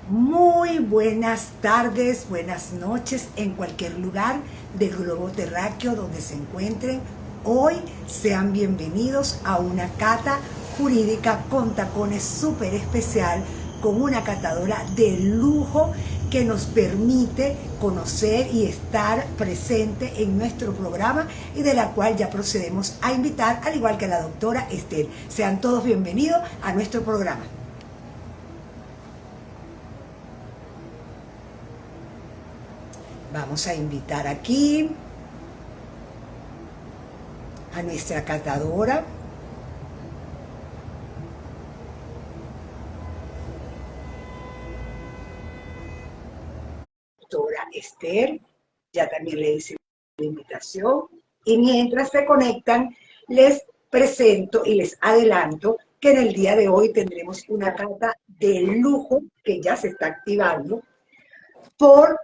Muy buenas tardes, buenas noches en cualquier lugar del globo terráqueo donde se encuentren. Hoy sean bienvenidos a una cata jurídica con tacones súper especial con una catadora de lujo que nos permite conocer y estar presente en nuestro programa y de la cual ya procedemos a invitar, al igual que a la doctora Esther. Sean todos bienvenidos a nuestro programa. Vamos a invitar aquí a nuestra catadora. Doctora Esther, ya también le hice la invitación. Y mientras se conectan, les presento y les adelanto que en el día de hoy tendremos una cata de lujo que ya se está activando porque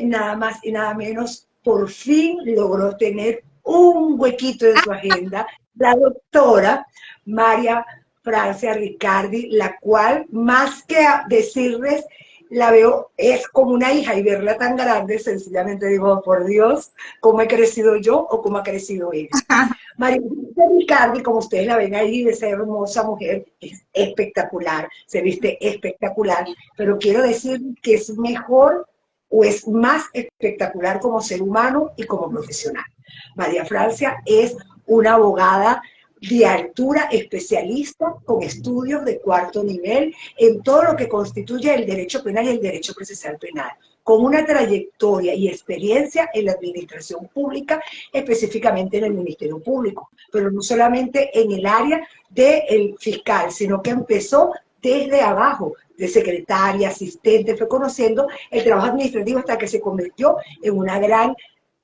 nada más y nada menos por fin logró tener un huequito en su agenda la doctora María Francia Riccardi, la cual más que decirles la veo, es como una hija y verla tan grande, sencillamente digo, oh, por Dios, cómo he crecido yo o cómo ha crecido ella. María Riccardi, como ustedes la ven ahí, esa hermosa mujer, es espectacular, se viste espectacular, pero quiero decir que es mejor o es más espectacular como ser humano y como profesional. María Francia es una abogada de altura, especialista con estudios de cuarto nivel en todo lo que constituye el derecho penal y el derecho procesal penal, con una trayectoria y experiencia en la administración pública, específicamente en el Ministerio Público, pero no solamente en el área del fiscal, sino que empezó desde abajo, de secretaria, asistente, fue conociendo el trabajo administrativo hasta que se convirtió en una gran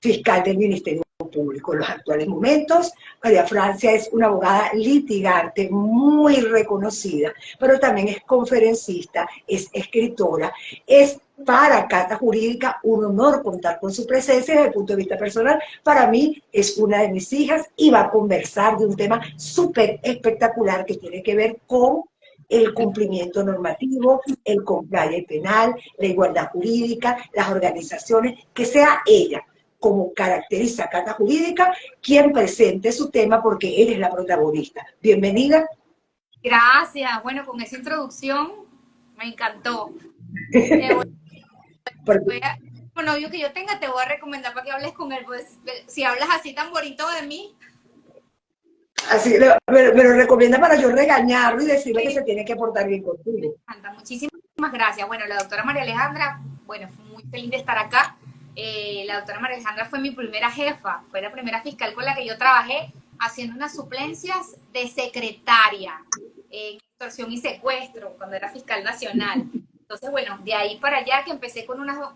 fiscal del Ministerio Público. En los actuales momentos, María Francia es una abogada litigante muy reconocida, pero también es conferencista, es escritora, es para Cata Jurídica un honor contar con su presencia desde el punto de vista personal. Para mí es una de mis hijas y va a conversar de un tema súper espectacular que tiene que ver con el cumplimiento normativo, el compliance penal, la igualdad jurídica, las organizaciones, que sea ella, como caracteriza Cata Jurídica, quien presente su tema porque él es la protagonista. Bienvenida. Gracias. Bueno, con esa introducción me encantó. Te voy, voy Porque, a, con novio que yo tenga, te voy a recomendar para que hables con él. Pues si hablas así tan bonito de mí, así me lo recomienda para yo regañarlo y decirle que sí, se tiene que portar bien me contigo. encanta. Muchísimas gracias. Bueno, la doctora María Alejandra, bueno, fue muy feliz de estar acá. La doctora María Alejandra fue mi primera jefa, fue la primera fiscal con la que yo trabajé haciendo unas suplencias de secretaria en extorsión y secuestro cuando era fiscal nacional. Entonces, bueno, de ahí para allá que empecé con una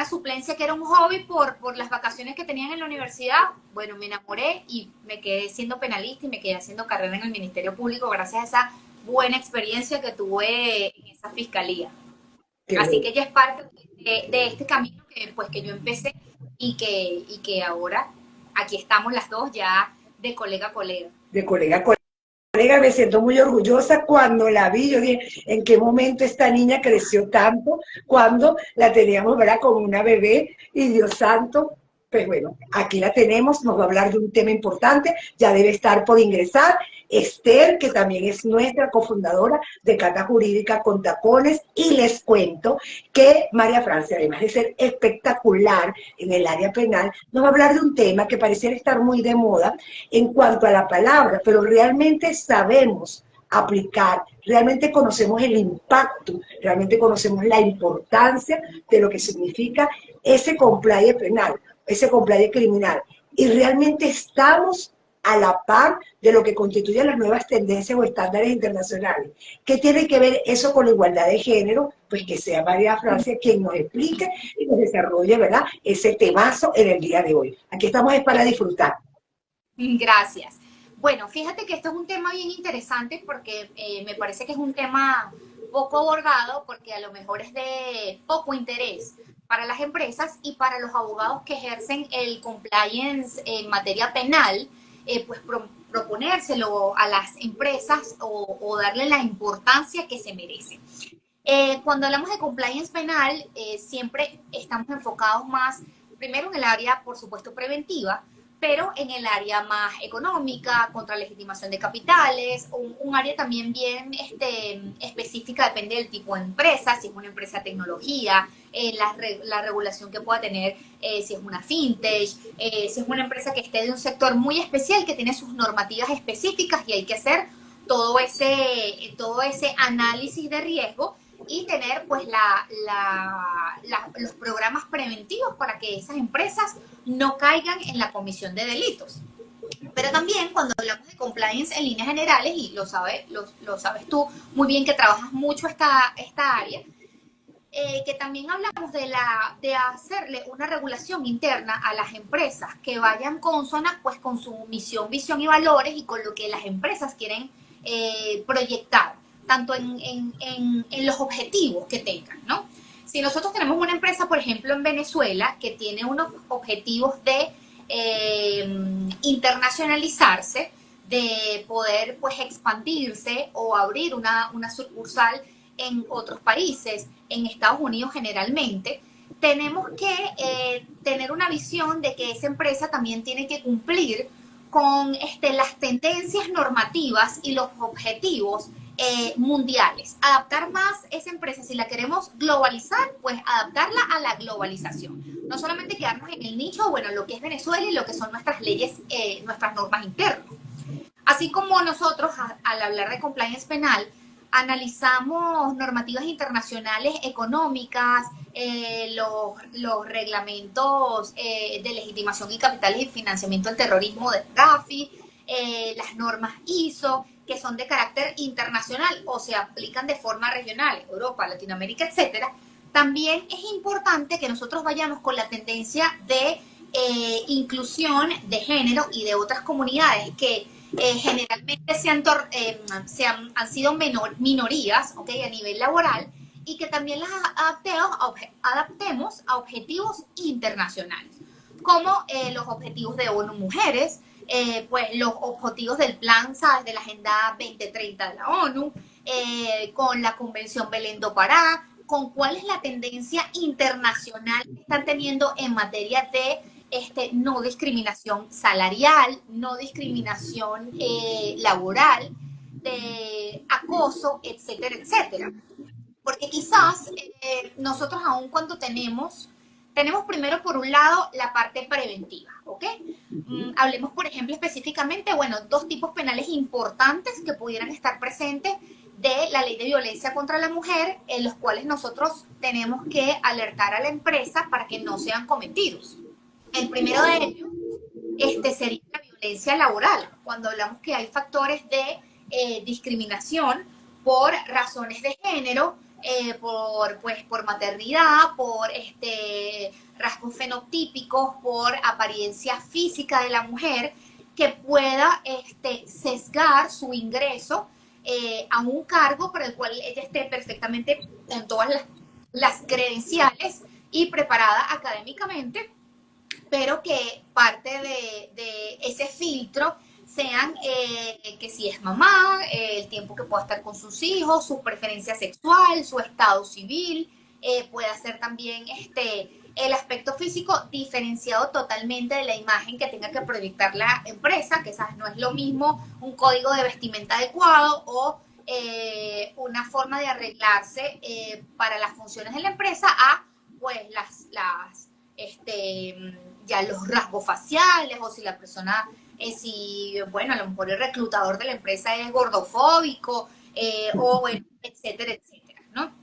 suplencia que era un hobby por las vacaciones que tenían en la universidad. Bueno, me enamoré y me quedé siendo penalista y me quedé haciendo carrera en el Ministerio Público gracias a esa buena experiencia que tuve en esa fiscalía. Qué Así bueno. que ella es parte de este camino que yo empecé y que ahora aquí estamos las dos ya de colega a colega. De colega a colega, me siento muy orgullosa cuando la vi. Yo dije, ¿en qué momento esta niña creció tanto? Cuando la teníamos, ¿verdad? Como una bebé, y Dios santo, pues bueno, aquí la tenemos, nos va a hablar de un tema importante, ya debe estar por ingresar. Esther, que también es nuestra cofundadora de Cata Jurídica con Tacones, y les cuento que María Francia, además de ser espectacular en el área penal, nos va a hablar de un tema que pareciera estar muy de moda en cuanto a la palabra, pero realmente sabemos aplicar, realmente conocemos el impacto, realmente conocemos la importancia de lo que significa ese compliance penal, ese compliance criminal, y realmente estamos a la par de lo que constituyen las nuevas tendencias o estándares internacionales. ¿Qué tiene que ver eso con la igualdad de género? Pues que sea María Francia quien nos explique y nos desarrolle, ¿verdad?, ese temazo en el día de hoy. Aquí estamos es para disfrutar. Gracias. Bueno, fíjate que esto es un tema bien interesante porque me parece que es un tema poco abordado porque a lo mejor es de poco interés para las empresas y para los abogados que ejercen el compliance en materia penal, pues proponérselo a las empresas o darle la importancia que se merece. Cuando hablamos de compliance penal, siempre estamos enfocados más, primero en el área, por supuesto, preventiva, pero en el área más económica, contra legitimación de capitales, un área también bien específica, depende del tipo de empresa, si es una empresa de tecnología, la regulación que pueda tener, si es una fintech, si es una empresa que esté de un sector muy especial, que tiene sus normativas específicas y hay que hacer todo ese análisis de riesgo y tener pues los programas preventivos para que esas empresas no caigan en la comisión de delitos. Pero también cuando hablamos de compliance en líneas generales, y lo sabes tú muy bien que trabajas mucho esta área, que también hablamos de hacerle una regulación interna a las empresas que vayan consonas pues con su misión, visión y valores y con lo que las empresas quieren proyectar, tanto en los objetivos que tengan, ¿no? Si nosotros tenemos una empresa, por ejemplo, en Venezuela, que tiene unos objetivos de internacionalizarse, de poder pues expandirse o abrir una sucursal en otros países, en Estados Unidos generalmente, tenemos que tener una visión de que esa empresa también tiene que cumplir con las tendencias normativas y los objetivos mundiales. Adaptar más esa empresa, si la queremos globalizar, pues adaptarla a la globalización. No solamente quedarnos en el nicho, bueno, lo que es Venezuela y lo que son nuestras leyes, nuestras normas internas. Así como nosotros, al hablar de compliance penal, analizamos normativas internacionales económicas, los reglamentos de legitimación y capitales y financiamiento del terrorismo de GAFI, las normas ISO, que son de carácter internacional o se aplican de forma regional, Europa, Latinoamérica, etcétera. También es importante que nosotros vayamos con la tendencia de inclusión de género y de otras comunidades que generalmente han sido minorías, ¿okay? A nivel laboral, y que también las adaptemos a objetivos internacionales, como los objetivos de ONU Mujeres, pues los objetivos del plan, ¿sabes?, de la Agenda 2030 de la ONU, con la Convención Belén do Pará, con cuál es la tendencia internacional que están teniendo en materia de no discriminación salarial, no discriminación laboral, de acoso, etcétera, etcétera. Porque quizás nosotros aún cuando tenemos primero por un lado la parte preventiva, ¿ok? Hablemos por ejemplo específicamente, bueno, dos tipos penales importantes que pudieran estar presentes de la ley de violencia contra la mujer, en los cuales nosotros tenemos que alertar a la empresa para que no sean cometidos. El primero de ellos sería la violencia laboral, cuando hablamos que hay factores de discriminación por razones de género, por maternidad, por rasgos fenotípicos, por apariencia física de la mujer, que pueda sesgar su ingreso a un cargo para el cual ella esté perfectamente con todas las credenciales y preparada académicamente, pero que parte de ese filtro sean que si es mamá, el tiempo que pueda estar con sus hijos, su preferencia sexual, su estado civil, puede ser también el aspecto físico diferenciado totalmente de la imagen que tenga que proyectar la empresa, que ¿sabes? No es lo mismo un código de vestimenta adecuado o una forma de arreglarse para las funciones de la empresa a pues ya los rasgos faciales o si la persona, bueno, a lo mejor el reclutador de la empresa es gordofóbico o bueno, etcétera, etcétera, ¿no?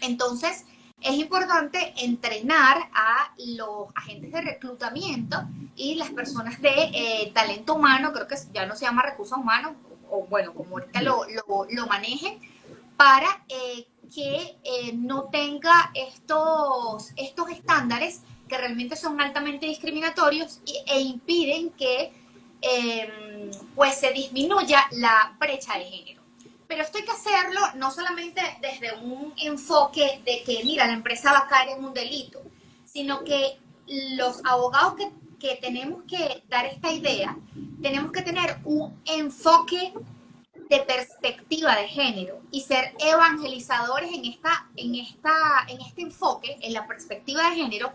Entonces, es importante entrenar a los agentes de reclutamiento y las personas de talento humano, creo que ya no se llama recursos humanos, o bueno, como ahorita lo manejen, para que no tenga estos estándares que realmente son altamente discriminatorios e impiden que pues se disminuya la brecha de género. Pero esto hay que hacerlo no solamente desde un enfoque de que, mira, la empresa va a caer en un delito, sino que los abogados que tenemos que dar esta idea, tenemos que tener un enfoque de perspectiva de género y ser evangelizadores en este enfoque, en la perspectiva de género,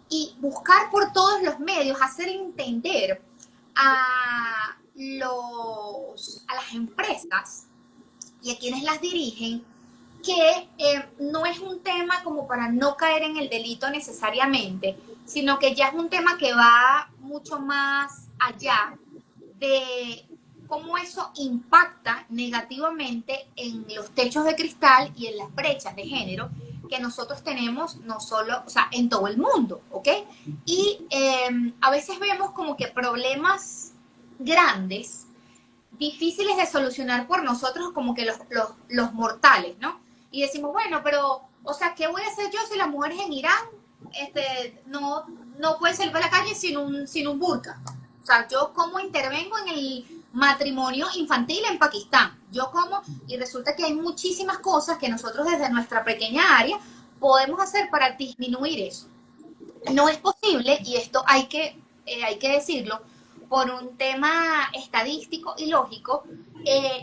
y buscar por todos los medios hacer entender a las empresas y a quienes las dirigen que no es un tema como para no caer en el delito necesariamente, sino que ya es un tema que va mucho más allá de cómo eso impacta negativamente en los techos de cristal y en las brechas de género que nosotros tenemos, no solo, o sea, en todo el mundo, ¿ok? Y a veces vemos como que problemas grandes, difíciles de solucionar por nosotros, como que los mortales, ¿no? Y decimos, bueno, pero, o sea, ¿qué voy a hacer yo si las mujeres en Irán no pueden salir a la calle sin un burka? O sea, ¿yo cómo intervengo en el matrimonio infantil en Pakistán? Yo cómo, y resulta que hay muchísimas cosas que nosotros desde nuestra pequeña área podemos hacer para disminuir eso. No es posible, y esto hay que decirlo, por un tema estadístico y lógico,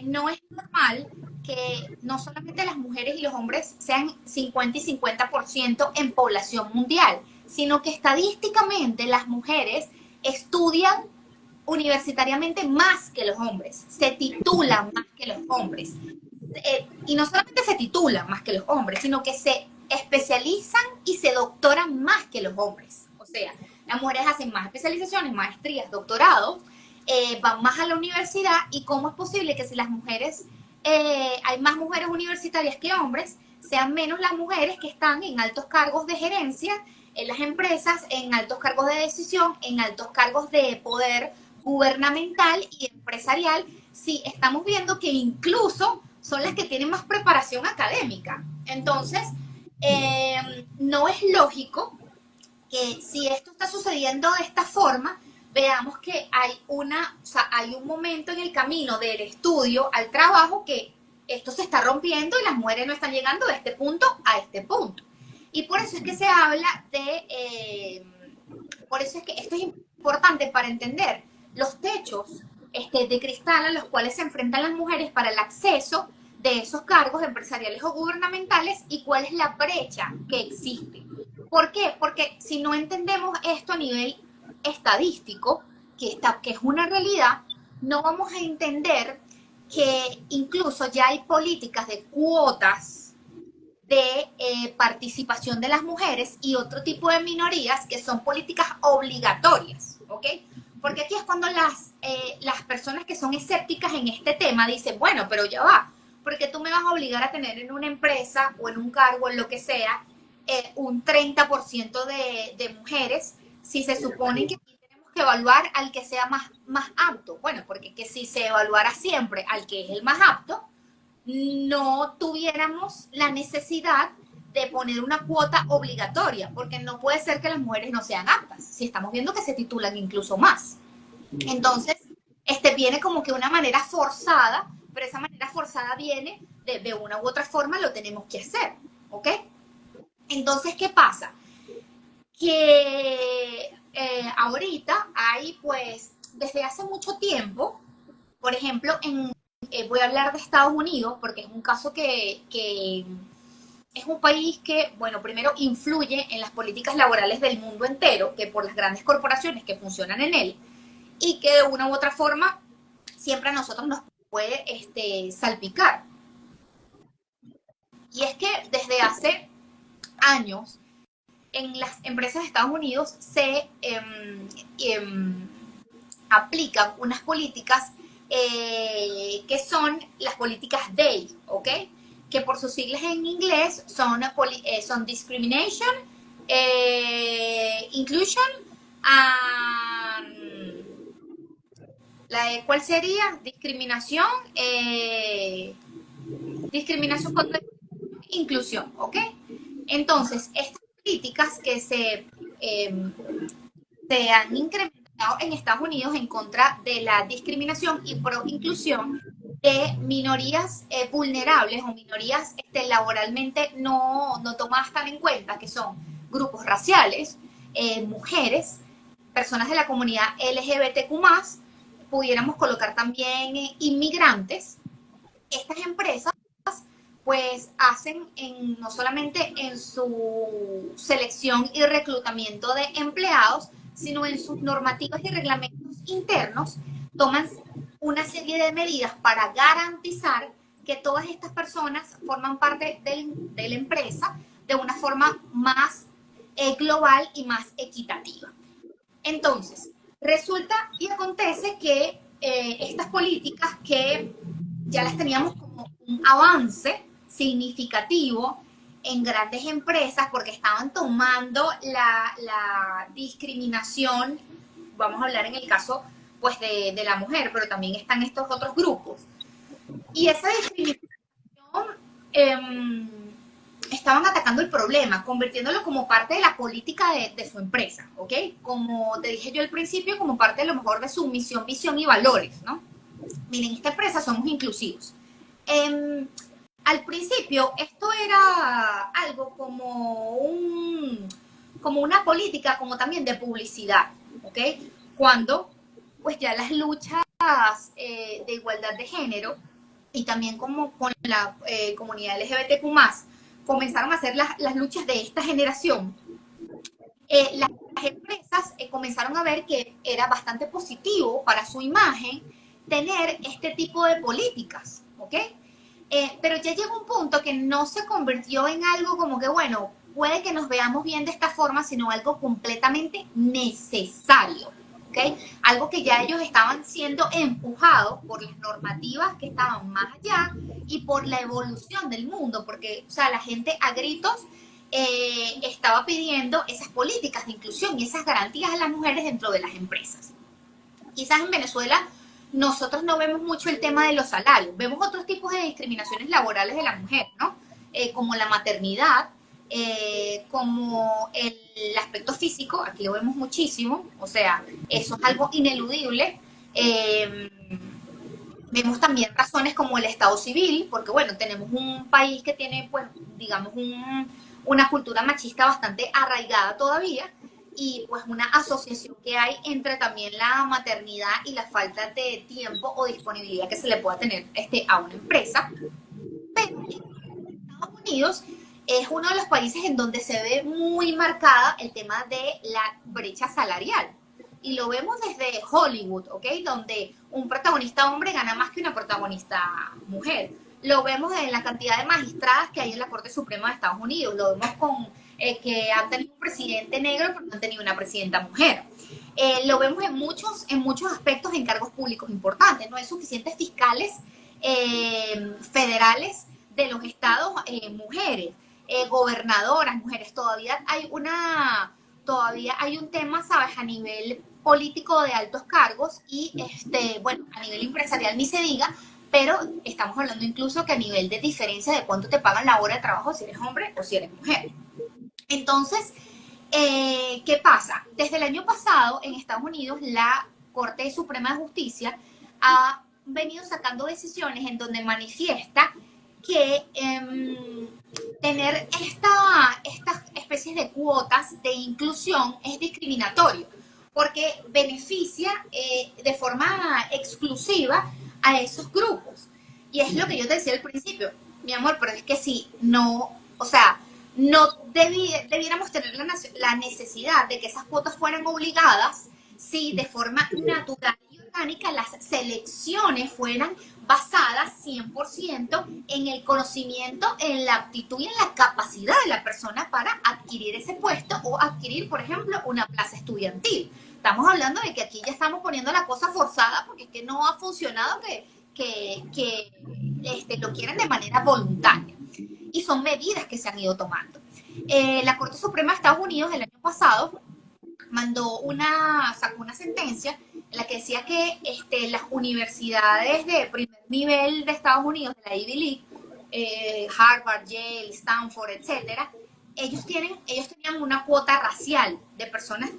no es normal que no solamente las mujeres y los hombres sean 50 y 50% en población mundial, sino que estadísticamente las mujeres estudian universitariamente más que los hombres, se titulan más que los hombres. Y no solamente se titulan más que los hombres, sino que se especializan y se doctoran más que los hombres. O sea, las mujeres hacen más especializaciones, maestrías, doctorados, van más a la universidad. ¿Y cómo es posible que si las mujeres, hay más mujeres universitarias que hombres, sean menos las mujeres que están en altos cargos de gerencia en las empresas, en altos cargos de decisión, en altos cargos de poder gubernamental y empresarial, si estamos viendo que incluso son las que tienen más preparación académica? Entonces, no es lógico que si esto está sucediendo de esta forma, veamos que hay hay un momento en el camino del estudio al trabajo que esto se está rompiendo y las mujeres no están llegando de este punto a este punto. Y por eso es que se habla por eso es que esto es importante para entender los techos de cristal a los cuales se enfrentan las mujeres para el acceso de esos cargos empresariales o gubernamentales y cuál es la brecha que existe. ¿Por qué? Porque si no entendemos esto a nivel estadístico, que es una realidad, no vamos a entender que incluso ya hay políticas de cuotas de participación de las mujeres y otro tipo de minorías que son políticas obligatorias, ¿ok? Porque aquí es cuando las personas que son escépticas en este tema dicen, bueno, pero ya va, porque tú me vas a obligar a tener en una empresa o en un cargo, en lo que sea, un 30% de mujeres, si se supone que aquí tenemos que evaluar al que sea más apto. Bueno, porque que si se evaluara siempre al que es el más apto, no tuviéramos la necesidad de poner una cuota obligatoria, porque no puede ser que las mujeres no sean aptas, si estamos viendo que se titulan incluso más. Entonces, viene como que una manera forzada, pero esa manera forzada viene de una u otra forma, lo tenemos que hacer, ¿ok? Entonces, ¿qué pasa? Que ahorita hay, pues, desde hace mucho tiempo, por ejemplo, voy a hablar de Estados Unidos, porque es un caso que es un país que, bueno, primero influye en las políticas laborales del mundo entero, que por las grandes corporaciones que funcionan en él, y que de una u otra forma siempre a nosotros nos puede salpicar. Y es que desde hace años en las empresas de Estados Unidos se aplican unas políticas que son las políticas DEI, ¿ok? Que por sus siglas en inglés son Discrimination, Inclusion, ¿cuál sería? Discriminación contra inclusión, ¿ok? Entonces, estas políticas que se han incrementado en Estados Unidos en contra de la discriminación y pro inclusión de minorías vulnerables o minorías laboralmente no tomadas tan en cuenta, que son grupos raciales, mujeres, personas de la comunidad LGBTQ+, pudiéramos colocar también inmigrantes. Estas empresas pues hacen no solamente en su selección y reclutamiento de empleados, sino en sus normativas y reglamentos internos, toman una serie de medidas para garantizar que todas estas personas forman parte de la empresa de una forma más global y más equitativa. Entonces, resulta y acontece que estas políticas que ya las teníamos como un avance significativo en grandes empresas porque estaban tomando la discriminación, vamos a hablar en el caso pues de la mujer, pero también están estos otros grupos. Y esa discriminación estaban atacando el problema, convirtiéndolo como parte de la política de su empresa, ¿ok? Como te dije yo al principio, como parte a lo mejor de su misión, visión y valores, ¿no? Miren, esta empresa somos inclusivos. Al principio esto era algo como una política, como también de publicidad, ¿ok? Cuando pues ya las luchas de igualdad de género y también como con la comunidad LGBTQ+, comenzaron a hacer las luchas de esta generación, las empresas comenzaron a ver que era bastante positivo para su imagen tener este tipo de políticas, ¿ok? Pero ya llegó un punto que no se convirtió en algo como que, bueno, puede que nos veamos bien de esta forma, sino algo completamente necesario, ¿ok? Algo que ya ellos estaban siendo empujados por las normativas que estaban más allá y por la evolución del mundo, porque, o sea, la gente a gritos estaba pidiendo esas políticas de inclusión y esas garantías a las mujeres dentro de las empresas. Quizás en Venezuela nosotros no vemos mucho el tema de los salarios, vemos otros tipos de discriminaciones laborales de la mujer, ¿no? Como la maternidad, como el aspecto físico, aquí lo vemos muchísimo, o sea, eso es algo ineludible. Vemos también razones como el Estado civil, porque bueno, tenemos un país que tiene, pues, digamos, una cultura machista bastante arraigada todavía, y pues una asociación que hay entre también la maternidad y la falta de tiempo o disponibilidad que se le pueda tener a una empresa. Pero Estados Unidos es uno de los países en donde se ve muy marcada el tema de la brecha salarial. Y lo vemos desde Hollywood, ¿ok? Donde un protagonista hombre gana más que una protagonista mujer. Lo vemos en la cantidad de magistradas que hay en la Corte Suprema de Estados Unidos. Lo vemos con que han tenido un presidente negro, pero no han tenido una presidenta mujer. Lo vemos en muchos aspectos en cargos públicos importantes. No hay suficientes fiscales federales de los estados mujeres, gobernadoras mujeres. Todavía hay un tema, ¿sabes?, a nivel político de altos cargos y, bueno, a nivel empresarial ni se diga, pero estamos hablando incluso que a nivel de diferencia de cuánto te pagan la hora de trabajo si eres hombre o si eres mujer. Entonces, ¿qué pasa? Desde el año pasado en Estados Unidos la Corte Suprema de Justicia ha venido sacando decisiones en donde manifiesta que tener estas especies de cuotas de inclusión es discriminatorio porque beneficia de forma exclusiva a esos grupos. Y es lo que yo te decía al principio, mi amor, pero es que si no, o sea, no debiéramos tener la necesidad de que esas cuotas fueran obligadas si de forma natural y orgánica las selecciones fueran basadas 100% en el conocimiento, en la aptitud y en la capacidad de la persona para adquirir ese puesto o adquirir, por ejemplo, una plaza estudiantil. Estamos hablando de que aquí ya estamos poniendo la cosa forzada porque es que no ha funcionado que lo quieren de manera voluntaria. Y son medidas que se han ido tomando. La Corte Suprema de Estados Unidos el año pasado sacó una sentencia en la que decía que las universidades de primer nivel de Estados Unidos, de la Ivy League, Harvard, Yale, Stanford, etcétera, ellos tenían una cuota racial de personas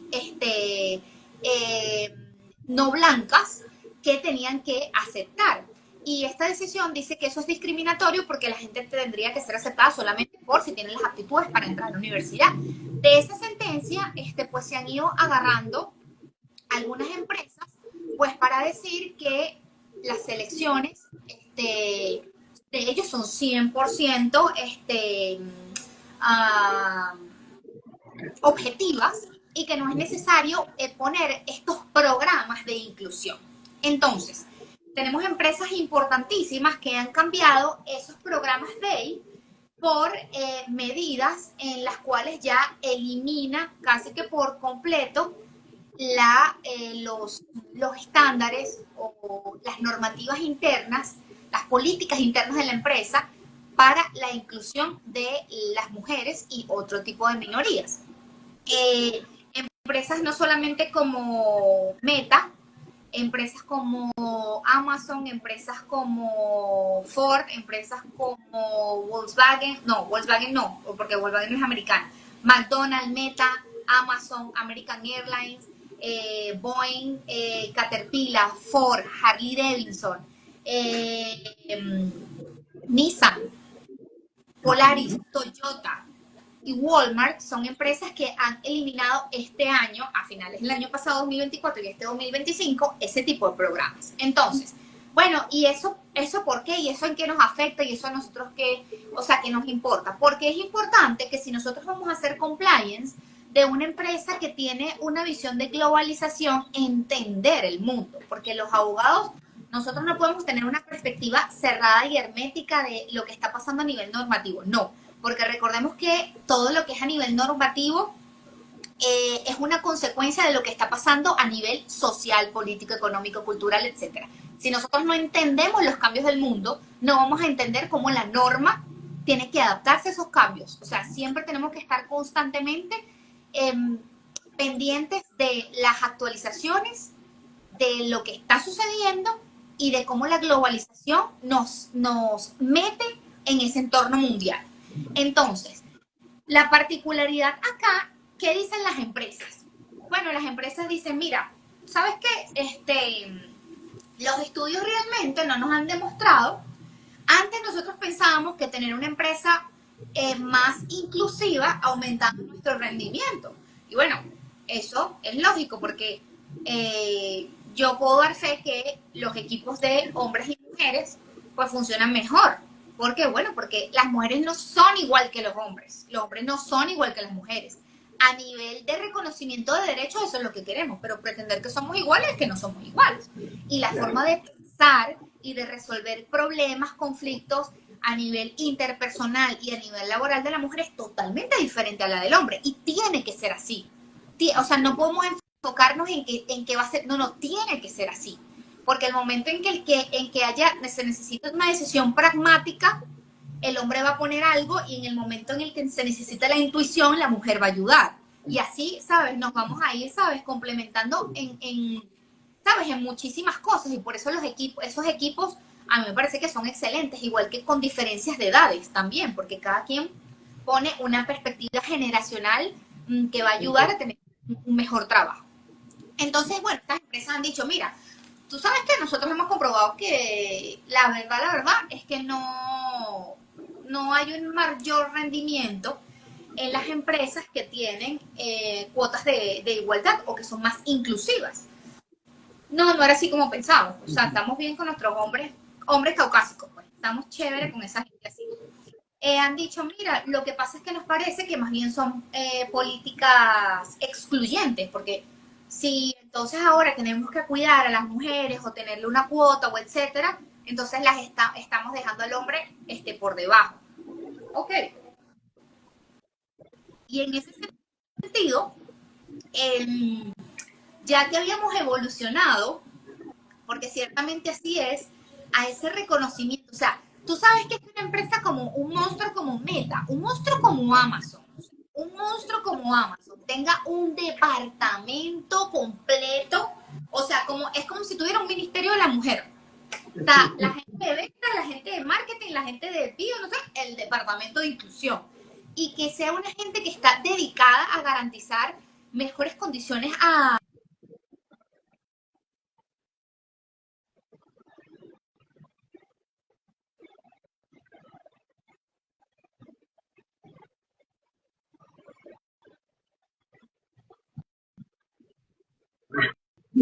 no blancas que tenían que aceptar. Y esta decisión dice que eso es discriminatorio porque la gente tendría que ser aceptada solamente por si tienen las aptitudes para entrar a la universidad. De esa sentencia, pues se han ido agarrando algunas empresas, pues para decir que las selecciones de ellos son 100% uh, objetivas y que no es necesario poner estos programas de inclusión. Entonces, tenemos empresas importantísimas que han cambiado esos programas DEI por medidas en las cuales ya elimina casi que por completo los estándares o las normativas internas, las políticas internas de la empresa para la inclusión de las mujeres y otro tipo de minorías. Empresas no solamente como Meta, empresas como Amazon, empresas como Ford, empresas como Volkswagen no, porque Volkswagen no es americana, McDonald's, Meta, Amazon, American Airlines, Boeing, Caterpillar, Ford, Harley Davidson, Nissan, Polaris, Toyota y Walmart son empresas que han eliminado este año, a finales del año pasado 2024 y este 2025, ese tipo de programas. Entonces, bueno, ¿y eso por qué? ¿Y eso en qué nos afecta? ¿Y eso a nosotros qué? O sea, ¿qué nos importa? Porque es importante que si nosotros vamos a hacer compliance de una empresa que tiene una visión de globalización, entender el mundo, porque los abogados, nosotros no podemos tener una perspectiva cerrada y hermética de lo que está pasando a nivel normativo, no, porque recordemos que todo lo que es a nivel normativo es una consecuencia de lo que está pasando a nivel social, político, económico, cultural, etc. Si nosotros no entendemos los cambios del mundo, no vamos a entender cómo la norma tiene que adaptarse a esos cambios. O sea, siempre tenemos que estar constantemente eh, pendientes de las actualizaciones, de lo que está sucediendo y de cómo la globalización nos mete en ese entorno mundial. Entonces, la particularidad acá, ¿qué dicen las empresas? Bueno, las empresas dicen, mira, ¿sabes qué? Los estudios realmente no nos han demostrado. Antes nosotros pensábamos que tener una empresa más inclusiva aumentaba nuestro rendimiento. Y bueno, eso es lógico porque yo puedo dar fe que los equipos de hombres y mujeres pues funcionan mejor. ¿Por qué? Bueno, porque las mujeres no son igual que los hombres no son igual que las mujeres. A nivel de reconocimiento de derechos, eso es lo que queremos, pero pretender que somos iguales es que no somos iguales. Y la forma de pensar y de resolver problemas, conflictos a nivel interpersonal y a nivel laboral de la mujer es totalmente diferente a la del hombre y tiene que ser así. O sea, no podemos enfocarnos en que va a ser, no, tiene que ser así. Porque el momento en que se necesita una decisión pragmática, el hombre va a poner algo y en el momento en el que se necesita la intuición, la mujer va a ayudar. Y así, ¿sabes? Nos vamos a ir, ¿sabes? Complementando ¿sabes? En muchísimas cosas y por eso esos equipos a mí me parece que son excelentes, igual que con diferencias de edades también, porque cada quien pone una perspectiva generacional que va a ayudar a tener un mejor trabajo. Entonces, bueno, estas empresas han dicho, mira, tú sabes que nosotros hemos comprobado que la verdad es que no hay un mayor rendimiento en las empresas que tienen cuotas de igualdad o que son más inclusivas. No era así como pensábamos. O sea, estamos bien con nuestros hombres caucásicos, pues. Estamos chévere con esa gente así. Han dicho, mira, lo que pasa es que nos parece que más bien son políticas excluyentes, porque si entonces ahora tenemos que cuidar a las mujeres o tenerle una cuota o etcétera, entonces estamos dejando al hombre por debajo. Ok. Y en ese sentido, ya que habíamos evolucionado, porque ciertamente así es, a ese reconocimiento, o sea, tú sabes que es una empresa como un monstruo como Meta, un monstruo como Amazon, tenga un departamento completo, o sea, es como si tuviera un ministerio de la mujer. O sea, la gente de venta, la gente de marketing, la gente de bio, no sé, el departamento de inclusión. Y que sea una gente que está dedicada a garantizar mejores condiciones a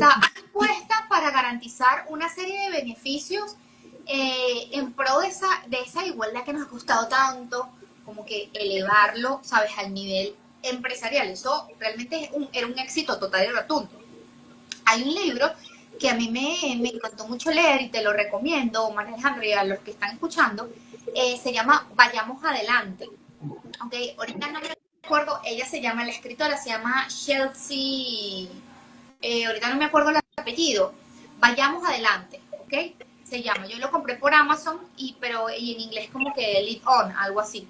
está dispuesta para garantizar una serie de beneficios en pro de esa igualdad que nos ha costado tanto, como que elevarlo, ¿sabes?, al nivel empresarial. Eso realmente era un éxito total y rotundo. Hay un libro que a mí me encantó mucho leer y te lo recomiendo, María Alejandra, y a los que están escuchando, se llama Vayamos Adelante. Okay, ahorita no me acuerdo, ella se llama, la escritora se llama Chelsea, ahorita no me acuerdo el apellido. Vayamos Adelante, ¿ok? Se llama, yo lo compré por Amazon, pero en inglés como que Lead On, algo así.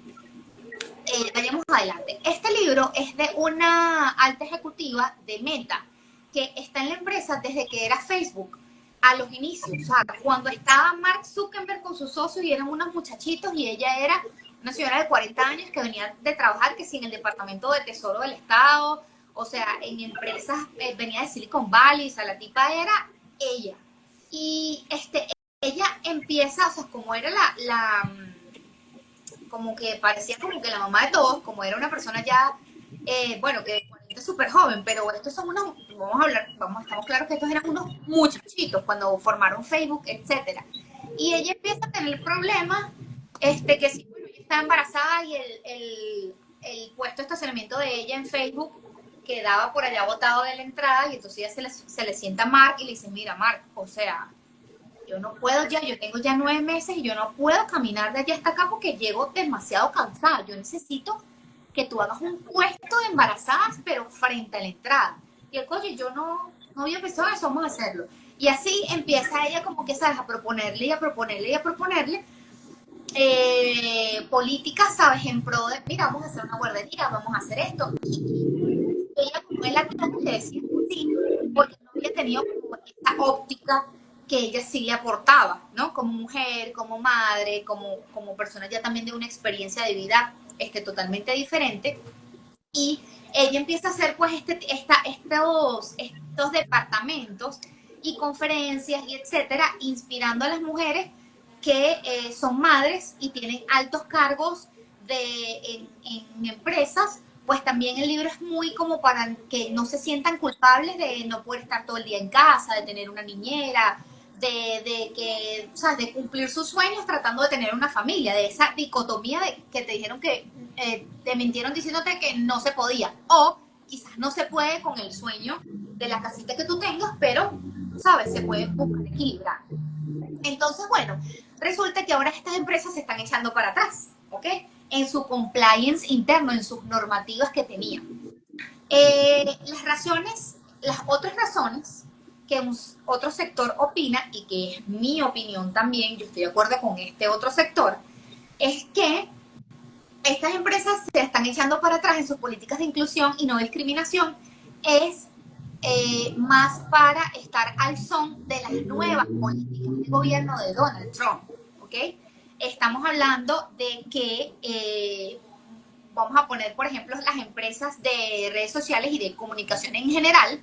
Vayamos Adelante. Este libro es de una alta ejecutiva de Meta, que está en la empresa desde que era Facebook, a los inicios, o sea, cuando estaba Mark Zuckerberg con sus socios y eran unos muchachitos y ella era una señora de 40 años que venía de trabajar, que sí, en el Departamento de Tesoro del Estado, o sea, en empresas, venía de Silicon Valley, o sea, la tipa era ella. Y ella empieza, o sea, como era como que parecía como que la mamá de todos, como era una persona ya, bueno, que es súper joven, pero estos son unos, estamos claros que estos eran unos muchachitos cuando formaron Facebook, etcétera. Y ella empieza a tener problemas, que sí, bueno, ella estaba embarazada y el puesto de estacionamiento de ella en Facebook quedaba por allá botado de la entrada, y entonces ella se le sienta a Mark y le dice, mira, Mark, o sea, yo no puedo ya, yo tengo ya 9 meses y yo no puedo caminar de allá hasta acá porque llego demasiado cansada. Yo necesito que tú hagas un puesto de embarazadas, pero frente a la entrada. Y el coche, yo no había pensado en eso, vamos a hacerlo. Y así empieza ella como que, ¿sabes?, a proponerle y a proponerle y a proponerle políticas, ¿sabes?, en pro de, mira, vamos a hacer una guardería, vamos a hacer esto. Y ella como es la que le decía sí, porque no había tenido como esta óptica que ella sí le aportaba, ¿no? Como mujer, como madre, como persona ya también de una experiencia de vida totalmente diferente. Y ella empieza a hacer pues estos departamentos y conferencias y etcétera, inspirando a las mujeres que son madres y tienen altos cargos en empresas. Pues también el libro es muy como para que no se sientan culpables de no poder estar todo el día en casa, de tener una niñera, que, o sea, de cumplir sus sueños tratando de tener una familia, de esa dicotomía de que te dijeron que te mintieron diciéndote que no se podía, o quizás no se puede con el sueño de la casita que tú tengas, pero, ¿sabes?, se puede buscar equilibrar. Entonces, bueno, resulta que ahora estas empresas se están echando para atrás, ¿ok?, en su compliance interno, en sus normativas que tenían. Las otras razones que otro sector opina, y que es mi opinión también, yo estoy de acuerdo con este otro sector, es que estas empresas se están echando para atrás en sus políticas de inclusión y no discriminación, es más para estar al son de las nuevas políticas de gobierno de Donald Trump, ¿ok? Estamos hablando de que vamos a poner, por ejemplo, las empresas de redes sociales y de comunicación en general.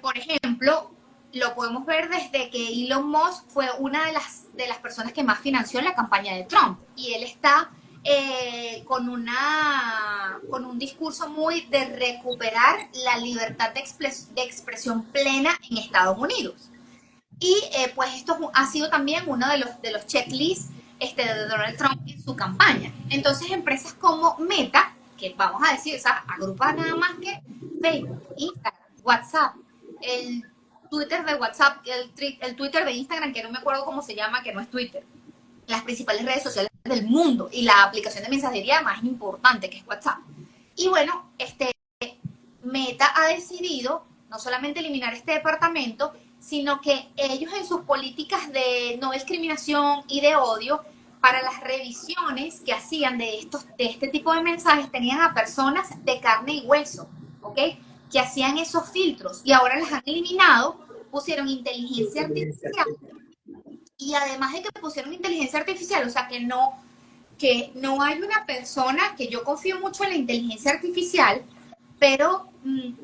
Por ejemplo, lo podemos ver desde que Elon Musk fue una de las personas que más financió la campaña de Trump. Y él está con un discurso muy de recuperar la libertad de expresión plena en Estados Unidos. Y pues esto ha sido también uno de los checklists de Donald Trump en su campaña. Entonces, empresas como Meta, que vamos a decir, o sea, agrupa nada más que Facebook, Instagram, WhatsApp, el Twitter de WhatsApp, el Twitter de Instagram, que no me acuerdo cómo se llama, que no es Twitter, las principales redes sociales del mundo y la aplicación de mensajería más importante, que es WhatsApp. Y bueno, Meta ha decidido no solamente eliminar este departamento, sino que ellos en sus políticas de no discriminación y de odio, para las revisiones que hacían de este tipo de mensajes, tenían a personas de carne y hueso, ¿ok?, que hacían esos filtros, y ahora las han eliminado, pusieron inteligencia artificial, y además de que pusieron inteligencia artificial, o sea, que no hay una persona, que yo confío mucho en la inteligencia artificial, pero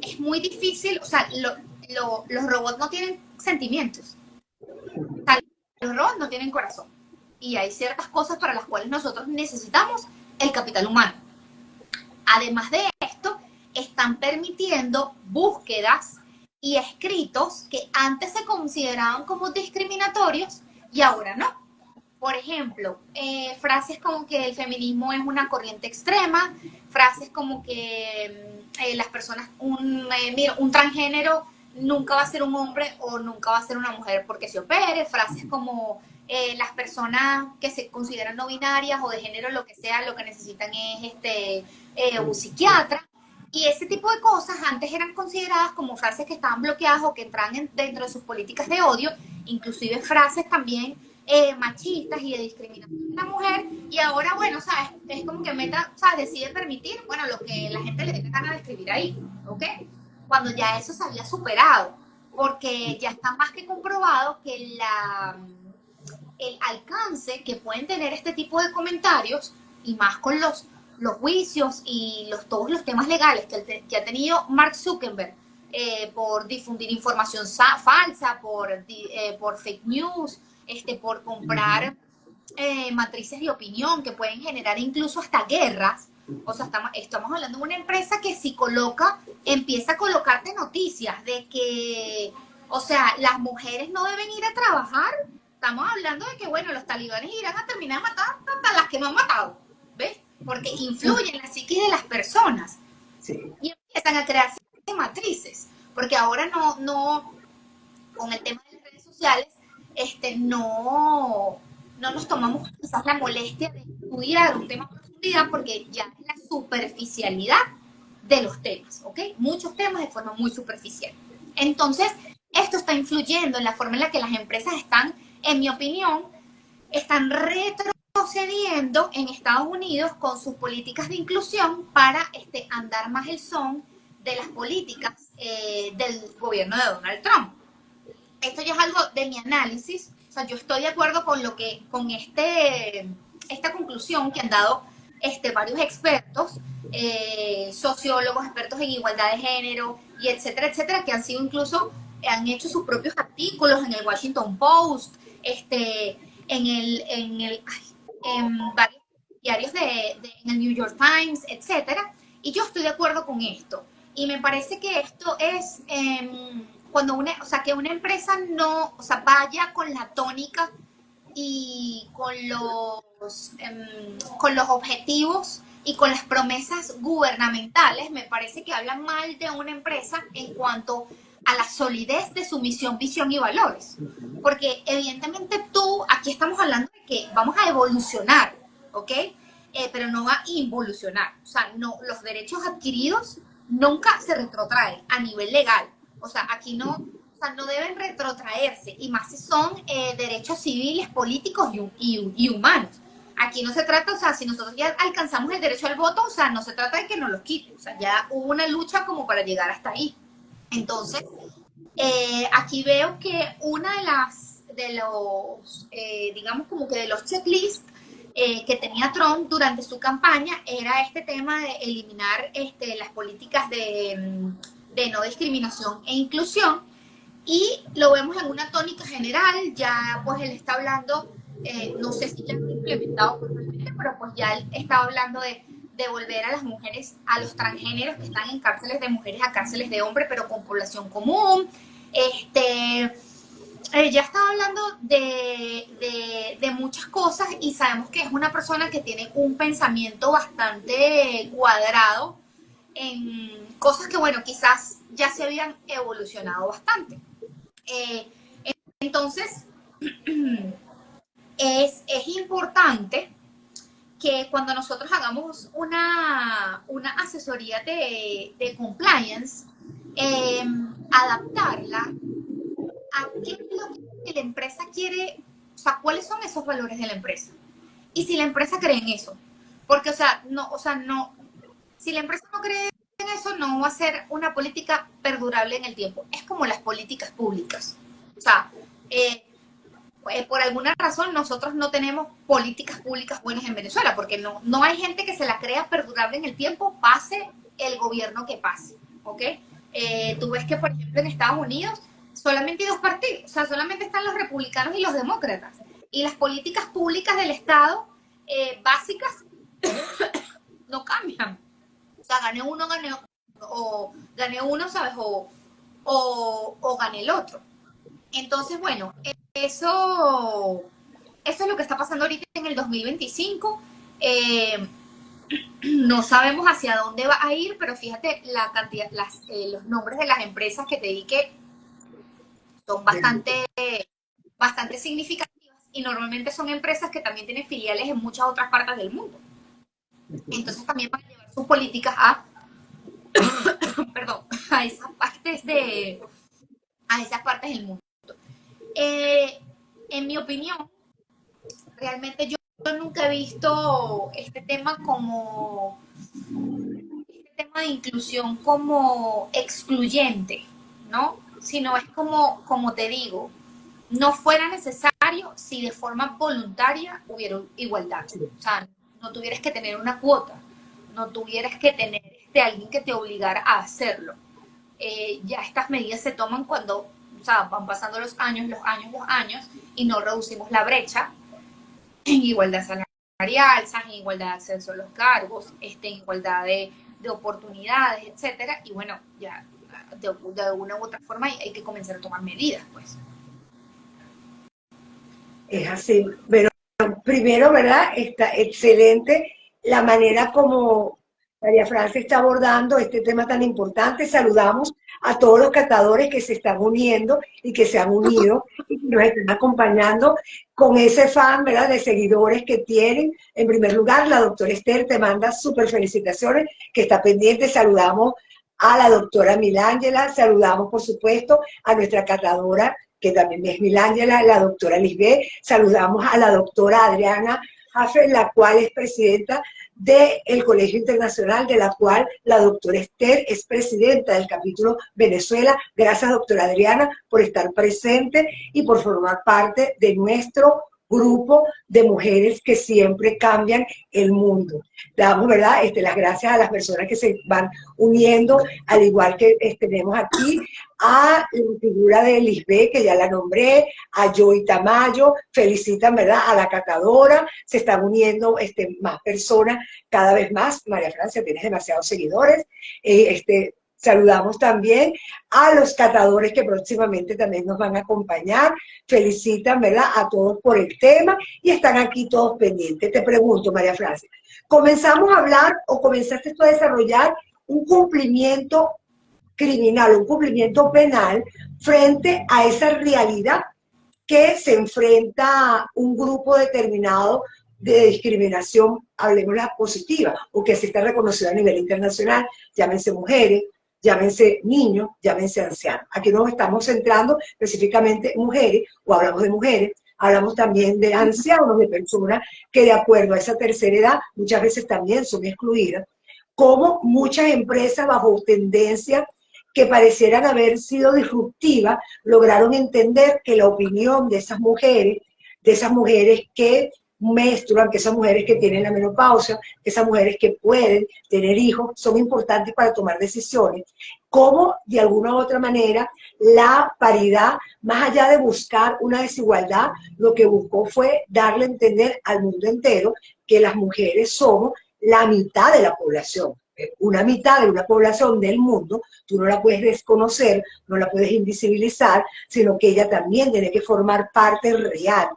es muy difícil, o sea, los robots no tienen sentimientos, o sea, los robots no tienen corazón, y hay ciertas cosas para las cuales nosotros necesitamos el capital humano. Además de esto, están permitiendo búsquedas y escritos que antes se consideraban como discriminatorios y ahora no. Por ejemplo, frases como que el feminismo es una corriente extrema, frases como que las personas, mira, un transgénero nunca va a ser un hombre o nunca va a ser una mujer porque se opere, frases como las personas que se consideran no binarias o de género, lo que sea, lo que necesitan es un psiquiatra. Y ese tipo de cosas antes eran consideradas como frases que estaban bloqueadas o que entraban dentro de sus políticas de odio, inclusive frases también machistas y de discriminación de la mujer, y ahora, bueno, ¿sabes? Es como que Meta, ¿sabes? Decide permitir, bueno, lo que la gente le dé ganas de escribir ahí, ¿ok? Cuando ya eso se había superado, porque ya está más que comprobado que el alcance que pueden tener este tipo de comentarios, y más con los juicios y todos los temas legales que ha tenido Mark Zuckerberg, por difundir información falsa, por fake news, por comprar matrices de opinión que pueden generar incluso hasta guerras. O sea, estamos hablando de una empresa que si empieza a colocarte noticias de que, o sea, las mujeres no deben ir a trabajar. Estamos hablando de que, bueno, los talibanes irán a terminar matando hasta las que no han matado, ¿ves? Porque influyen en la psique de las personas. Sí. Y empiezan a crearse matrices, porque ahora no, con el tema de las redes sociales, no nos tomamos quizás la molestia de estudiar un tema a profundidad porque ya es la superficialidad de los temas, ¿ok? Muchos temas de forma muy superficial. Entonces, esto está influyendo en la forma en la que las empresas están, en mi opinión, están retrocediendo en Estados Unidos con sus políticas de inclusión para andar más el son de las políticas del gobierno de Donald Trump. Esto ya es algo de mi análisis, o sea, yo estoy de acuerdo con esta conclusión que han dado varios expertos, sociólogos, expertos en igualdad de género, y etcétera, que han sido incluso, han hecho sus propios artículos en el Washington Post, en varios diarios en el New York Times, etcétera, y yo estoy de acuerdo con esto. Y me parece que esto es cuando que una empresa no, o sea, vaya con la tónica y con los objetivos y con las promesas gubernamentales, me parece que hablan mal de una empresa en cuanto a la solidez de su misión, visión y valores. Porque evidentemente aquí estamos hablando de que vamos a evolucionar, ¿ok? Pero no va a involucionar. O sea, los derechos adquiridos nunca se retrotraen a nivel legal. O sea, aquí no deben retrotraerse, y más si son derechos civiles, políticos y humanos. Aquí no se trata, o sea, si nosotros ya alcanzamos el derecho al voto, o sea, no se trata de que nos los quiten. O sea, ya hubo una lucha como para llegar hasta ahí. Entonces, aquí veo que una digamos como que de los checklists que tenía Trump durante su campaña era este tema de eliminar las políticas de no discriminación e inclusión, y lo vemos en una tónica general. Ya pues él está hablando, no sé si ya lo ha implementado formalmente, pero pues ya él está hablando de devolver a las mujeres, a los transgéneros que están en cárceles de mujeres a cárceles de hombres, pero con población común. Ya estaba hablando de muchas cosas, y sabemos que es una persona que tiene un pensamiento bastante cuadrado en cosas que, bueno, quizás ya se habían evolucionado bastante. Entonces, es importante que cuando nosotros hagamos una asesoría de compliance, adaptarla a qué es lo que la empresa quiere, o sea, cuáles son esos valores de la empresa. Y si la empresa cree en eso. Porque, si la empresa no cree en eso, no va a ser una política perdurable en el tiempo. Es como las políticas públicas. O sea, por alguna razón nosotros no tenemos políticas públicas buenas en Venezuela, porque no hay gente que se la crea perdurable en el tiempo, pase el gobierno que pase, ¿ok? Tú ves que, por ejemplo, en Estados Unidos solamente hay dos partidos, o sea, solamente están los republicanos y los demócratas, y las políticas públicas del Estado básicas no cambian. O sea, gane uno, ¿sabes? o gane el otro. Entonces, bueno, eso es lo que está pasando ahorita en el 2025. No sabemos hacia dónde va a ir, pero fíjate la cantidad, los nombres de las empresas que te di que son bastante significativas y normalmente son empresas que también tienen filiales en muchas otras partes del mundo. Entonces también van a llevar sus políticas perdón, a esas partes del mundo. En mi opinión, realmente yo nunca he visto este tema de inclusión como excluyente, ¿no? Sino es como te digo, no fuera necesario si de forma voluntaria hubiera igualdad. O sea, no tuvieras que tener una cuota, no tuvieras que tener alguien que te obligara a hacerlo. Ya estas medidas se toman cuando, o sea, van pasando los años, y no reducimos la brecha en igualdad salarial, en igualdad de acceso a los cargos, en igualdad de oportunidades, etcétera. Y bueno, ya de alguna u otra forma hay que comenzar a tomar medidas, pues. Es así. Pero primero, ¿verdad? Está excelente la manera como María Francia está abordando este tema tan importante. Saludamos a todos los catadores que se están uniendo y que se han unido y que nos están acompañando con ese fan, ¿verdad?, de seguidores que tienen. En primer lugar, la doctora Esther te manda súper felicitaciones, que está pendiente. Saludamos a la doctora Milángela, saludamos, por supuesto, a nuestra catadora, que también es Milángela, la doctora Lisbeth, saludamos a la doctora Adriana Jaffe, la cual es presidenta del Colegio Internacional, de la cual la doctora Esther es presidenta del capítulo Venezuela. Gracias, doctora Adriana, por estar presente y por formar parte de nuestro grupo de mujeres que siempre cambian el mundo. Damos, ¿verdad?, las gracias a las personas que se van uniendo, al igual que tenemos aquí a la figura de Lisbeth, que ya la nombré, a Joy Tamayo, felicitan, ¿verdad?, a la catadora, se están uniendo más personas cada vez más. María Francia, tienes demasiados seguidores. Saludamos también a los catadores que próximamente también nos van a acompañar. Felicitan, ¿verdad?, a todos por el tema y están aquí todos pendientes. Te pregunto, María Francia, ¿comenzamos a hablar o comenzaste tú a desarrollar un cumplimiento criminal, un cumplimiento penal frente a esa realidad que se enfrenta un grupo determinado de discriminación, hablemos la positiva, o que se está reconocido a nivel internacional, llámense mujeres, llámense niños, llámense ancianos? Aquí nos estamos centrando específicamente en mujeres, o hablamos de mujeres, hablamos también de ancianos, de personas que de acuerdo a esa tercera edad muchas veces también son excluidas, como muchas empresas bajo tendencia que parecieran haber sido disruptivas, lograron entender que la opinión de esas mujeres que menstruan, que esas mujeres que tienen la menopausia, que esas mujeres que pueden tener hijos, son importantes para tomar decisiones. Cómo, de alguna u otra manera, la paridad, más allá de buscar una desigualdad, lo que buscó fue darle a entender al mundo entero que las mujeres somos la mitad de la población. Una mitad de una población del mundo, tú no la puedes desconocer, no la puedes invisibilizar, sino que ella también tiene que formar parte real.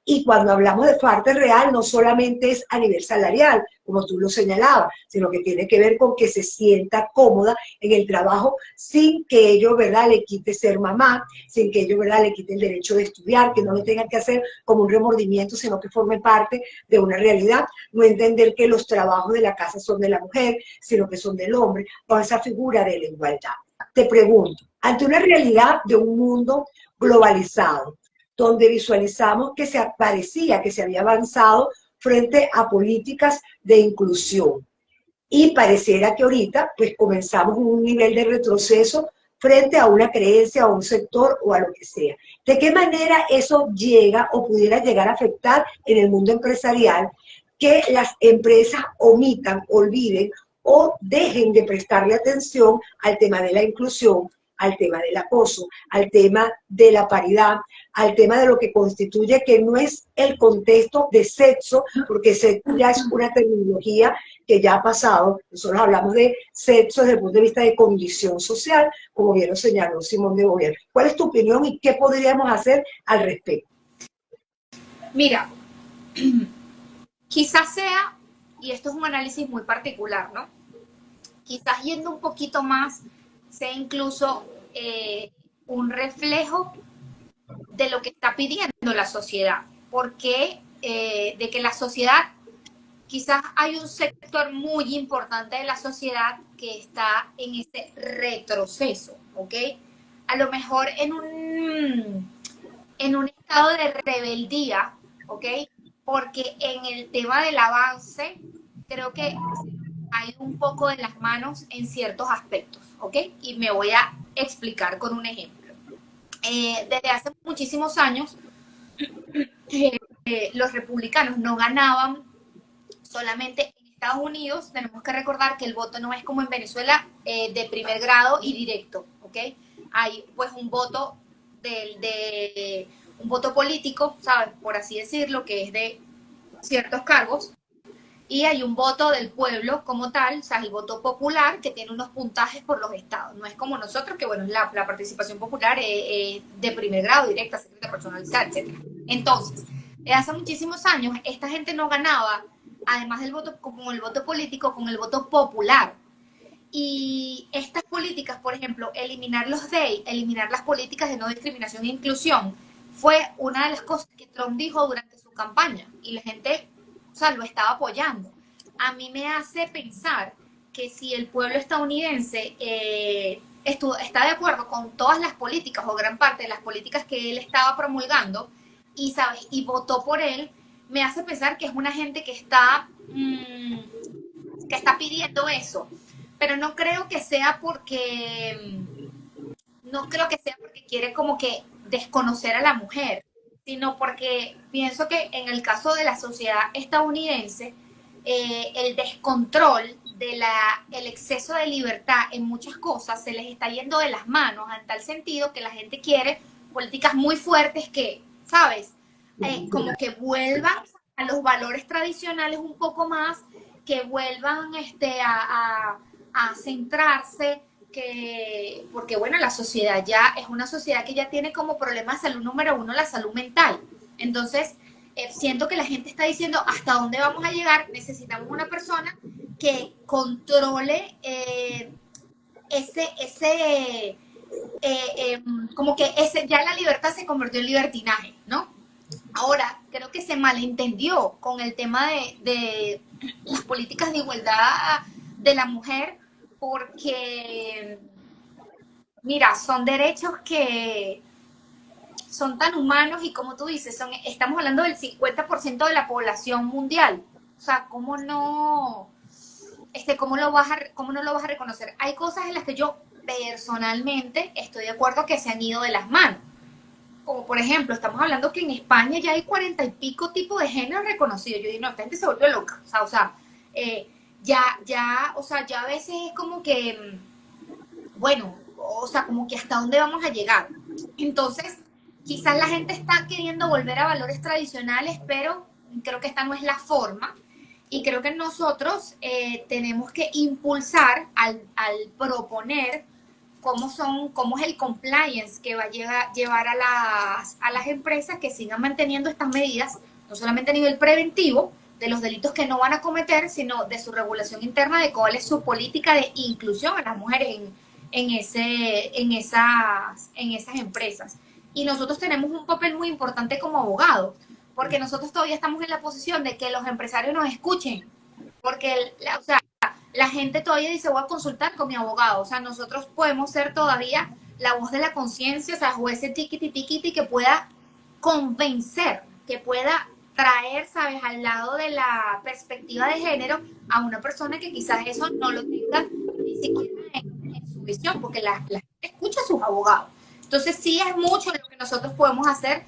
Y cuando hablamos de parte real, no solamente es a nivel salarial, como tú lo señalabas, sino que tiene que ver con que se sienta cómoda en el trabajo sin que ello, ¿verdad?, le quite ser mamá, sin que ello, ¿verdad?, le quite el derecho de estudiar, que no lo tengan que hacer como un remordimiento, sino que forme parte de una realidad. No entender que los trabajos de la casa son de la mujer, sino que son del hombre, con esa figura de la igualdad. Te pregunto, ante una realidad de un mundo globalizado, donde visualizamos que parecía que se había avanzado frente a políticas de inclusión. Y pareciera que ahorita pues comenzamos un nivel de retroceso frente a una creencia, a un sector o a lo que sea. ¿De qué manera eso llega o pudiera llegar a afectar en el mundo empresarial que las empresas omitan, olviden o dejen de prestarle atención al tema de la inclusión al tema del acoso, al tema de la paridad, al tema de lo que constituye que no es el contexto de sexo, porque sexo ya es una terminología que ya ha pasado. Nosotros hablamos de sexo desde el punto de vista de condición social, como bien lo señaló Simón de Beauvoir. ¿Cuál es tu opinión y qué podríamos hacer al respecto? Mira, quizás sea, y esto es un análisis muy particular, ¿no? Quizás yendo un poquito más, sea incluso un reflejo de lo que está pidiendo la sociedad. Porque de que la sociedad, quizás hay un sector muy importante de la sociedad que está en ese retroceso, ¿ok? A lo mejor en un estado de rebeldía, ¿ok? Porque en el tema del avance, creo que hay un poco de las manos en ciertos aspectos, ¿ok? Y me voy a explicar con un ejemplo. Desde hace muchísimos años, los republicanos no ganaban solamente en Estados Unidos. Tenemos que recordar que el voto no es como en Venezuela, de primer grado y directo, ¿ok? Hay pues un voto un voto político, ¿sabes? Por así decirlo, que es de ciertos cargos, y hay un voto del pueblo como tal, o sea, el voto popular, que tiene unos puntajes por los estados. No es como nosotros, que bueno, la participación popular es de primer grado, directa, secreta, personalizada, etc. Entonces, hace muchísimos años, esta gente no ganaba, además del voto, con el voto político, con el voto popular. Y estas políticas, por ejemplo, eliminar los DEI, eliminar las políticas de no discriminación e inclusión, fue una de las cosas que Trump dijo durante su campaña. Y la gente, o sea, lo estaba apoyando. A mí me hace pensar que si el pueblo estadounidense está de acuerdo con todas las políticas o gran parte de las políticas que él estaba promulgando y, ¿sabes? Y votó por él, me hace pensar que es una gente que está pidiendo eso. Pero no creo que sea porque quiere como que desconocer a la mujer, sino porque pienso que en el caso de la sociedad estadounidense, el descontrol el exceso de libertad en muchas cosas se les está yendo de las manos, en tal sentido que la gente quiere políticas muy fuertes que, ¿sabes? Como que vuelvan a los valores tradicionales un poco más, que vuelvan a centrarse, porque bueno, la sociedad ya es una sociedad que ya tiene como problema de salud número uno la salud mental. Entonces, siento que la gente está diciendo hasta dónde vamos a llegar. Necesitamos una persona que controle como que ya la libertad se convirtió en libertinaje, ¿no? Ahora, creo que se malentendió con el tema de las políticas de igualdad de la mujer, porque, mira, son derechos que son tan humanos y como tú dices, estamos hablando del 50% de la población mundial. O sea, ¿cómo no, cómo no lo vas a reconocer? Hay cosas en las que yo personalmente estoy de acuerdo que se han ido de las manos. Como por ejemplo, estamos hablando que en España ya hay 40 y pico tipos de géneros reconocidos. Yo digo, no, esta gente se volvió loca. O sea, ya a veces es como que, bueno, o sea, como que hasta dónde vamos a llegar. Entonces, quizás la gente está queriendo volver a valores tradicionales, pero creo que esta no es la forma. Y creo que nosotros tenemos que impulsar al proponer cómo es el compliance que va a llevar a las empresas que sigan manteniendo estas medidas, no solamente a nivel preventivo, de los delitos que no van a cometer, sino de su regulación interna, de cuál es su política de inclusión a las mujeres en esas empresas. Y nosotros tenemos un papel muy importante como abogados, porque nosotros todavía estamos en la posición de que los empresarios nos escuchen, porque, o sea, la gente todavía dice, voy a consultar con mi abogado. O sea, nosotros podemos ser todavía la voz de la conciencia, o sea, juez tiquiti que pueda convencer, que pueda traer, ¿sabes?, al lado de la perspectiva de género a una persona que quizás eso no lo tenga ni siquiera en su visión, porque la gente escucha a sus abogados. Entonces, sí es mucho lo que nosotros podemos hacer,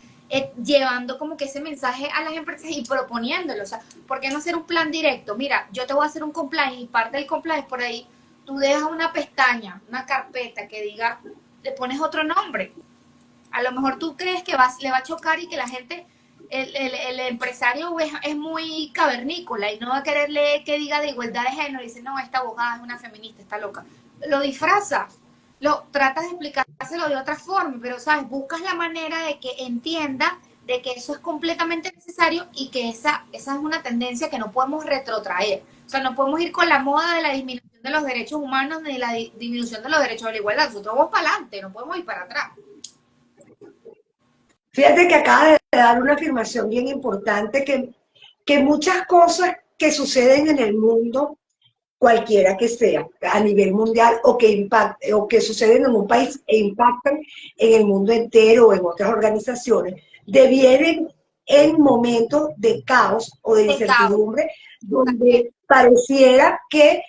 llevando como que ese mensaje a las empresas y proponiéndolo. O sea, ¿por qué no hacer un plan directo? Mira, yo te voy a hacer un compliance y parte del compliance por ahí, tú dejas una pestaña, una carpeta que diga le pones otro nombre. A lo mejor tú crees que le va a chocar y que la gente, el empresario es muy cavernícola y no va a quererle que diga de igualdad de género y dice, no, esta abogada es una feminista, está loca. Lo disfrazas, tratas de explicárselo de otra forma, pero, ¿sabes? Buscas la manera de que entienda de que eso es completamente necesario y que esa es una tendencia que no podemos retrotraer. O sea, no podemos ir con la moda de la disminución de los derechos humanos ni la disminución de los derechos de la igualdad. Nosotros vamos para adelante, no podemos ir para atrás. Fíjate que acaba de dar una afirmación bien importante, que muchas cosas que suceden en el mundo, cualquiera que sea, a nivel mundial, o que suceden en un país e impactan en el mundo entero o en otras organizaciones, devienen en momentos de caos o de incertidumbre, donde pareciera que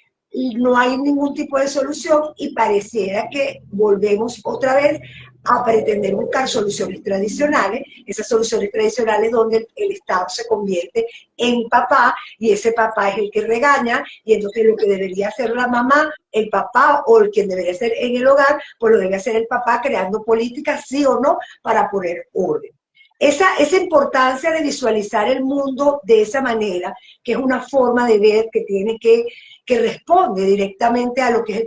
no hay ningún tipo de solución y pareciera que volvemos otra vez a pretender buscar soluciones tradicionales, esas soluciones tradicionales donde el Estado se convierte en papá y ese papá es el que regaña y entonces lo que debería hacer la mamá, el papá o el quien debería ser en el hogar, pues lo debe hacer el papá creando políticas, sí o no, para poner orden. Esa importancia de visualizar el mundo de esa manera, que es una forma de ver que responde directamente a lo que es el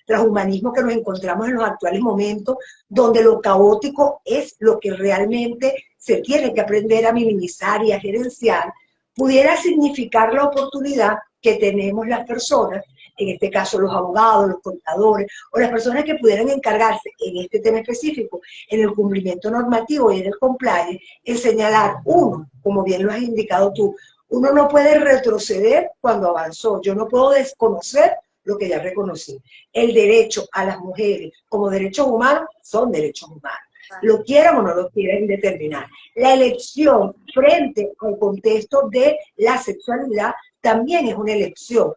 transhumanismo que nos encontramos en los actuales momentos, donde lo caótico es lo que realmente se tiene que aprender a minimizar y a gerenciar, pudiera significar la oportunidad que tenemos las personas, en este caso los abogados, los contadores, o las personas que pudieran encargarse en este tema específico, en el cumplimiento normativo y en el compliance, en señalar uno, como bien lo has indicado tú, uno no puede retroceder cuando avanzó, yo no puedo desconocer lo que ya reconocí. El derecho a las mujeres como derechos humanos son derechos humanos. Lo quieran o no lo quieran determinar. La elección frente al contexto de la sexualidad también es una elección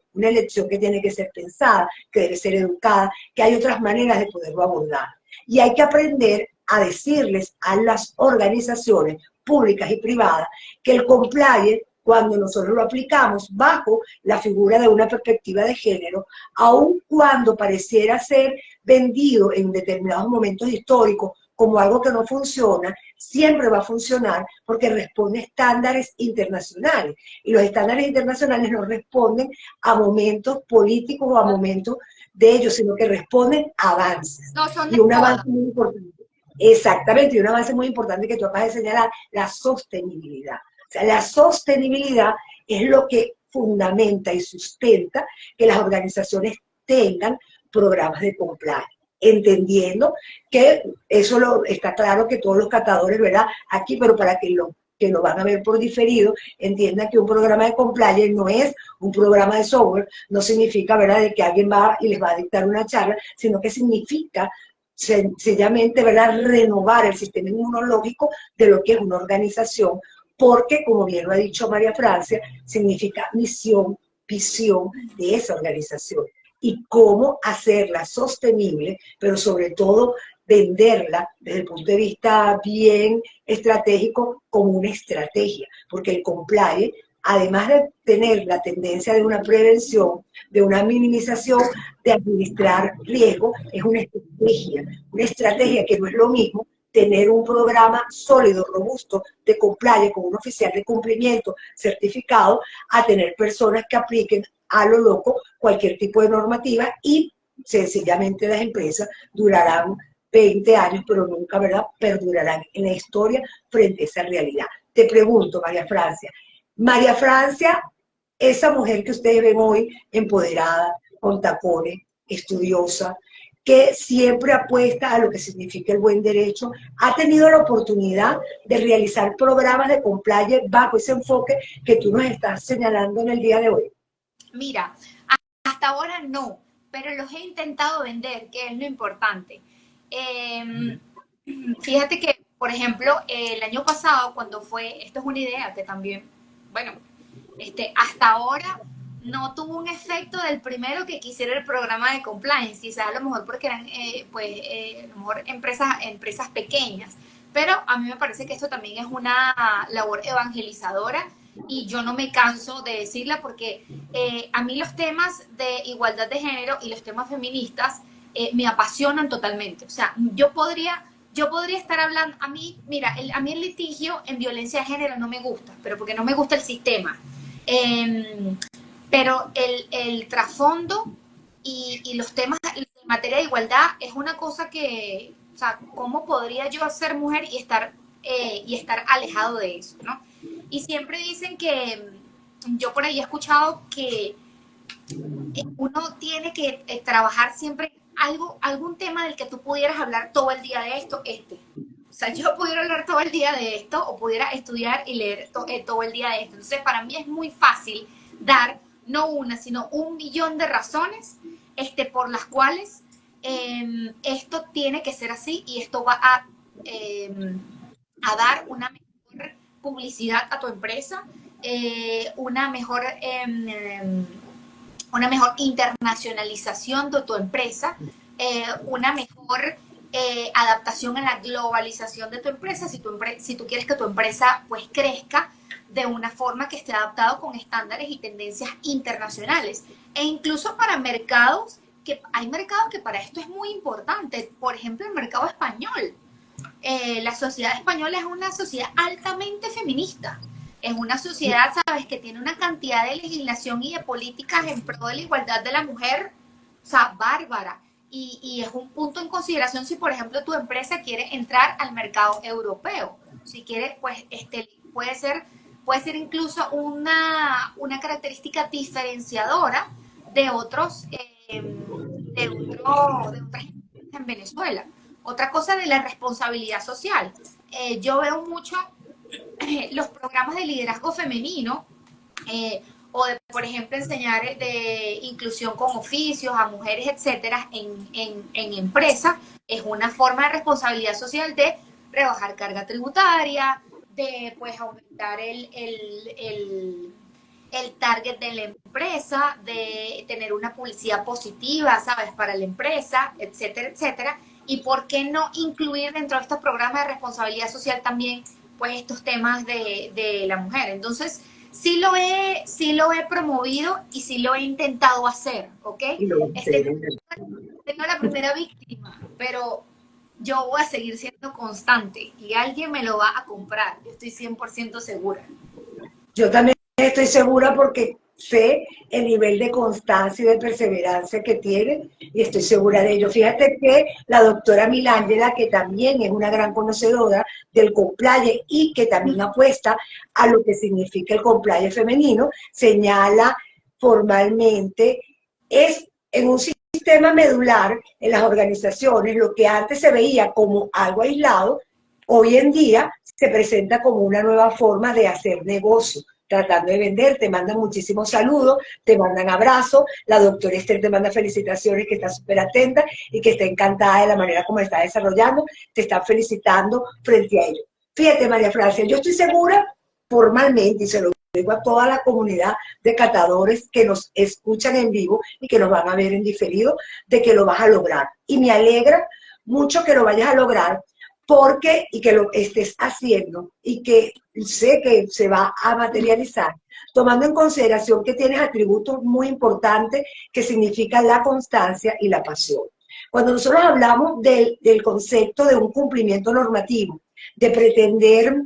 que tiene que ser pensada, que debe ser educada, que hay otras maneras de poderlo abordar. Y hay que aprender a decirles a las organizaciones públicas y privadas que el compliance, cuando nosotros lo aplicamos bajo la figura de una perspectiva de género, aun cuando pareciera ser vendido en determinados momentos históricos como algo que no funciona, siempre va a funcionar porque responde a estándares internacionales. Y los estándares internacionales no responden a momentos políticos o a momentos de ellos, sino que responden a avances. No, son y un avance muy importante. Exactamente, y un avance muy importante que tú acabas de señalar, la sostenibilidad. O sea, la sostenibilidad es lo que fundamenta y sustenta que las organizaciones tengan programas de compliance, entendiendo que eso está claro que todos los catadores, ¿verdad? Aquí, pero para que lo van a ver por diferido, entiendan que un programa de compliance no es un programa de software, no significa, ¿verdad?, de que alguien va y les va a dictar una charla, sino que significa sencillamente, ¿verdad?, renovar el sistema inmunológico de lo que es una organización, porque, como bien lo ha dicho María Francia, significa misión, visión de esa organización y cómo hacerla sostenible, pero sobre todo venderla desde el punto de vista bien estratégico como una estrategia, porque el compliance, además de tener la tendencia de una prevención, de una minimización, de administrar riesgo, es una estrategia que no es lo mismo tener un programa sólido, robusto, de compliance con un oficial de cumplimiento certificado, a tener personas que apliquen a lo loco cualquier tipo de normativa y sencillamente las empresas durarán 20 años, pero nunca, ¿verdad?, perdurarán en la historia frente a esa realidad. Te pregunto, María Francia, esa mujer que ustedes ven hoy, empoderada, con tacones, estudiosa, que siempre apuesta a lo que significa el buen derecho, ha tenido la oportunidad de realizar programas de compliance bajo ese enfoque que tú nos estás señalando en el día de hoy. Mira, hasta ahora no, pero los he intentado vender, que es lo importante. Fíjate que, por ejemplo, el año pasado, cuando fue, esto es una idea que también, bueno, hasta ahora no tuvo un efecto del primero que quisiera el programa de compliance, quizás a lo mejor porque eran, a lo mejor empresas pequeñas, pero a mí me parece que esto también es una labor evangelizadora y yo no me canso de decirla porque a mí los temas de igualdad de género y los temas feministas me apasionan totalmente. O sea, yo podría estar hablando, a mí, mira, a mí el litigio en violencia de género no me gusta, pero porque no me gusta el sistema. Pero el trasfondo y los temas en materia de igualdad es una cosa que, o sea, ¿cómo podría yo ser mujer y estar alejado de eso, ¿no? Y siempre dicen que, yo por ahí he escuchado que uno tiene que trabajar siempre algún tema del que tú pudieras hablar todo el día de esto, O sea, yo pudiera hablar todo el día de esto o pudiera estudiar y leer todo el día de esto. Entonces, para mí es muy fácil dar no una, sino 1.000.000 de razones por las cuales esto tiene que ser así y esto va a dar una mejor publicidad a tu empresa, una mejor internacionalización de tu empresa, una mejor adaptación a la globalización de tu empresa, si tú quieres que tu empresa pues crezca de una forma que esté adaptado con estándares y tendencias internacionales, e incluso para mercados, que hay mercados que para esto es muy importante, por ejemplo el mercado español. La sociedad española es una sociedad altamente feminista. Es una sociedad, ¿sabes?, que tiene una cantidad de legislación y de políticas en pro de la igualdad de la mujer, o sea, bárbara. Y es un punto en consideración si, por ejemplo, tu empresa quiere entrar al mercado europeo. Si quiere, pues, puede ser incluso una característica diferenciadora de otras empresas en Venezuela. Otra cosa de la responsabilidad social. Yo veo mucho los programas de liderazgo femenino, o de, por ejemplo, enseñar de inclusión con oficios a mujeres, etcétera, en empresas, es una forma de responsabilidad social de rebajar carga tributaria, de pues aumentar el target de la empresa, de tener una publicidad positiva, ¿sabes?, para la empresa, etcétera, etcétera. Y por qué no incluir dentro de estos programas de responsabilidad social también pues estos temas de la mujer. Entonces, sí lo he promovido y sí lo he intentado hacer, ¿ok? Tengo la primera víctima, pero yo voy a seguir siendo constante y alguien me lo va a comprar, yo estoy 100% segura. Yo también estoy segura porque sé el nivel de constancia y de perseverancia que tiene y estoy segura de ello. Fíjate que la doctora Milángela, que también es una gran conocedora del compliance y que también apuesta a lo que significa el compliance femenino, señala formalmente, es en un sistema medular en las organizaciones, lo que antes se veía como algo aislado, hoy en día se presenta como una nueva forma de hacer negocio, tratando de vender. Te mandan muchísimos saludos, te mandan abrazos, la doctora Esther te manda felicitaciones, que está súper atenta y que está encantada de la manera como está desarrollando, te está felicitando frente a ello. Fíjate, María Francia, yo estoy segura formalmente, y se lo digo a toda la comunidad de catadores que nos escuchan en vivo y que nos van a ver en diferido, de que lo vas a lograr. Y me alegra mucho que lo vayas a lograr, porque, y que lo estés haciendo, y que sé que se va a materializar, tomando en consideración que tienes atributos muy importantes que significan la constancia y la pasión. Cuando nosotros hablamos del concepto de un cumplimiento normativo, de pretender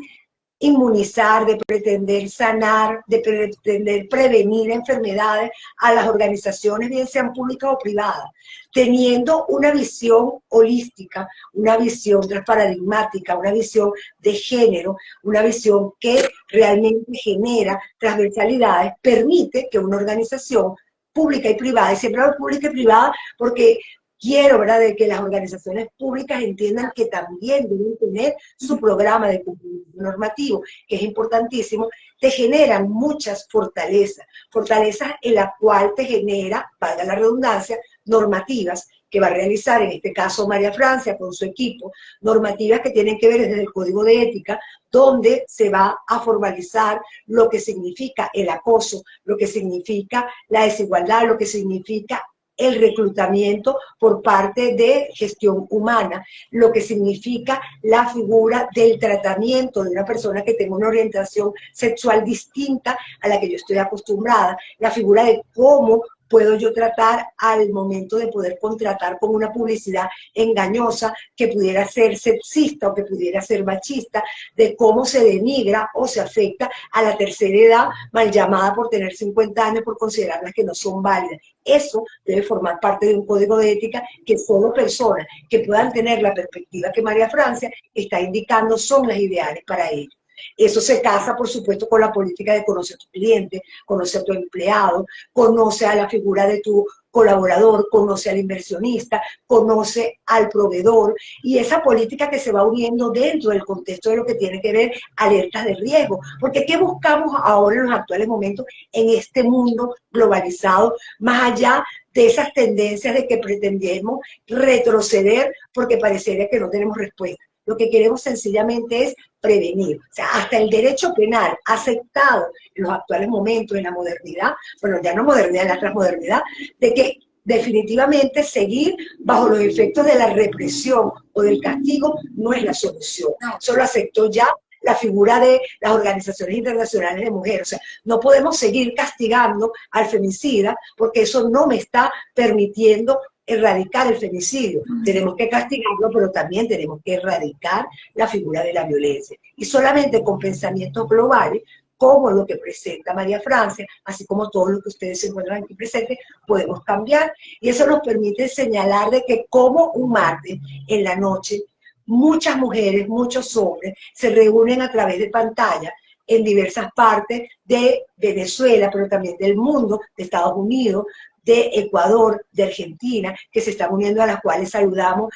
inmunizar, de pretender sanar, de pretender prevenir enfermedades a las organizaciones, bien sean públicas o privadas, teniendo una visión holística, una visión transparadigmática, una visión de género, una visión que realmente genera transversalidades, permite que una organización pública y privada, y siempre hablo pública y privada porque quiero, ¿verdad?, de que las organizaciones públicas entiendan que también deben tener su programa de cumplimiento normativo, que es importantísimo, te generan muchas fortalezas, fortalezas en la cual te genera, valga la redundancia, normativas que va a realizar, en este caso María Francia con su equipo, normativas que tienen que ver desde el Código de Ética, donde se va a formalizar lo que significa el acoso, lo que significa la desigualdad, lo que significa el reclutamiento por parte de gestión humana, lo que significa la figura del tratamiento de una persona que tenga una orientación sexual distinta a la que yo estoy acostumbrada, la figura de cómo puedo yo tratar al momento de poder contratar con una publicidad engañosa que pudiera ser sexista o que pudiera ser machista, de cómo se denigra o se afecta a la tercera edad, mal llamada por tener 50 años, por considerarlas que no son válidas. Eso debe formar parte de un código de ética que solo personas que puedan tener la perspectiva que María Francia está indicando son las ideales para ello. Eso se casa, por supuesto, con la política de conocer a tu cliente, conoce a tu empleado, conoce a la figura de tu colaborador, conoce al inversionista, conoce al proveedor, y esa política que se va uniendo dentro del contexto de lo que tiene que ver alertas de riesgo. Porque ¿qué buscamos ahora en los actuales momentos en este mundo globalizado, más allá de esas tendencias de que pretendemos retroceder porque parecería que no tenemos respuesta? Lo que queremos sencillamente es prevenir. O sea, hasta el derecho penal aceptado en los actuales momentos, en la modernidad, bueno, ya no modernidad, en la transmodernidad, de que definitivamente seguir bajo los efectos de la represión o del castigo no es la solución. Solo aceptó ya la figura de las organizaciones internacionales de mujeres. O sea, no podemos seguir castigando al femicida porque eso no me está permitiendo erradicar el femicidio. Tenemos que castigarlo, pero también tenemos que erradicar la figura de la violencia. Y solamente con pensamientos globales, como lo que presenta María Francia, así como todos los que ustedes se encuentran aquí presentes, podemos cambiar. Y eso nos permite señalar de que como un martes en la noche, muchas mujeres, muchos hombres se reúnen a través de pantalla en diversas partes de Venezuela, pero también del mundo, de Estados Unidos, de Ecuador, de Argentina, que se están uniendo, a las cuales saludamos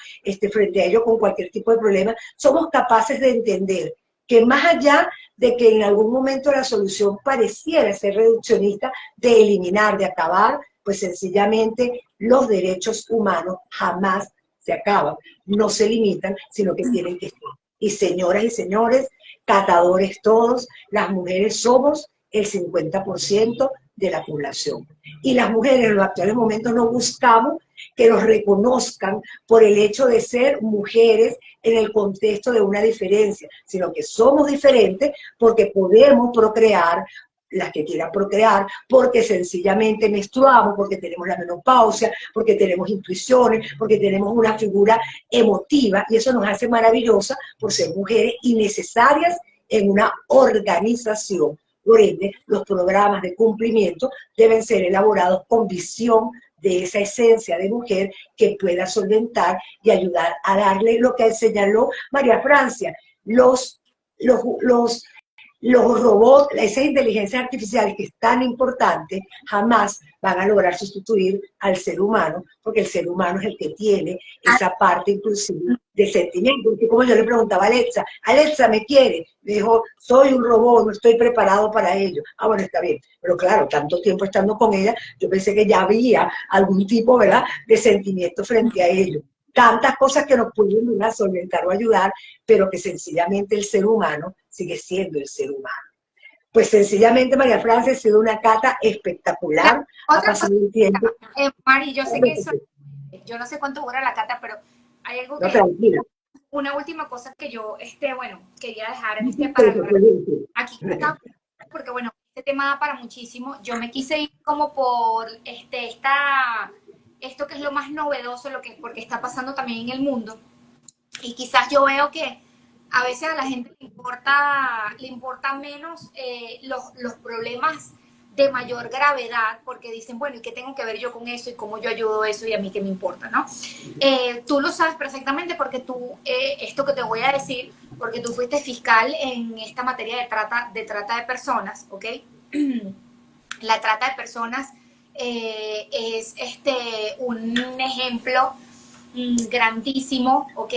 frente a ellos con cualquier tipo de problema. Somos capaces de entender que más allá de que en algún momento la solución pareciera ser reduccionista, de eliminar, de acabar, pues sencillamente los derechos humanos jamás se acaban, no se limitan, sino que tienen que estar. Y señoras y señores, catadores todos, las mujeres somos el 50% de la población. Y las mujeres en los actuales momentos no buscamos que nos reconozcan por el hecho de ser mujeres en el contexto de una diferencia, sino que somos diferentes porque podemos procrear, las que quieran procrear, porque sencillamente menstruamos, porque tenemos la menopausia, porque tenemos intuiciones, porque tenemos una figura emotiva, y eso nos hace maravillosas por ser mujeres y necesarias en una organización. Por ende, los programas de cumplimiento deben ser elaborados con visión de esa esencia de mujer que pueda solventar y ayudar a darle lo que señaló María Francia, los robots, esas inteligencias artificiales que es tan importante, jamás van a lograr sustituir al ser humano, porque el ser humano es el que tiene esa parte inclusive de sentimiento. Porque como yo le preguntaba a Alexa, Alexa, ¿me quiere? Me dijo, soy un robot, no estoy preparado para ello. Ah, bueno, está bien. Pero claro, tanto tiempo estando con ella, yo pensé que ya había algún tipo, ¿verdad?, de sentimiento frente a ello. Tantas cosas que nos pueden solventar o ayudar, pero que sencillamente el ser humano sigue siendo el ser humano. Pues sencillamente, María Francia, ha sido una cata espectacular. Ha pasado un tiempo. Mari, yo sé que eso, yo no sé cuánto dura la cata, pero hay algo que... No, tranquila. Una última cosa que yo, bueno, quería dejar para aquí, porque bueno, este tema da para muchísimo. Yo me quise ir como por esto que es lo más novedoso, porque está pasando también en el mundo. Y quizás yo veo que a veces a la gente le importa menos los problemas de mayor gravedad, porque dicen, bueno, ¿y qué tengo que ver yo con eso? ¿Y cómo yo ayudo eso? ¿Y a mí qué me importa? ¿No? Tú lo sabes perfectamente porque tú, esto que te voy a decir, porque tú fuiste fiscal en esta materia de trata de personas, ¿ok? La trata de personas es un ejemplo grandísimo, ¿ok?,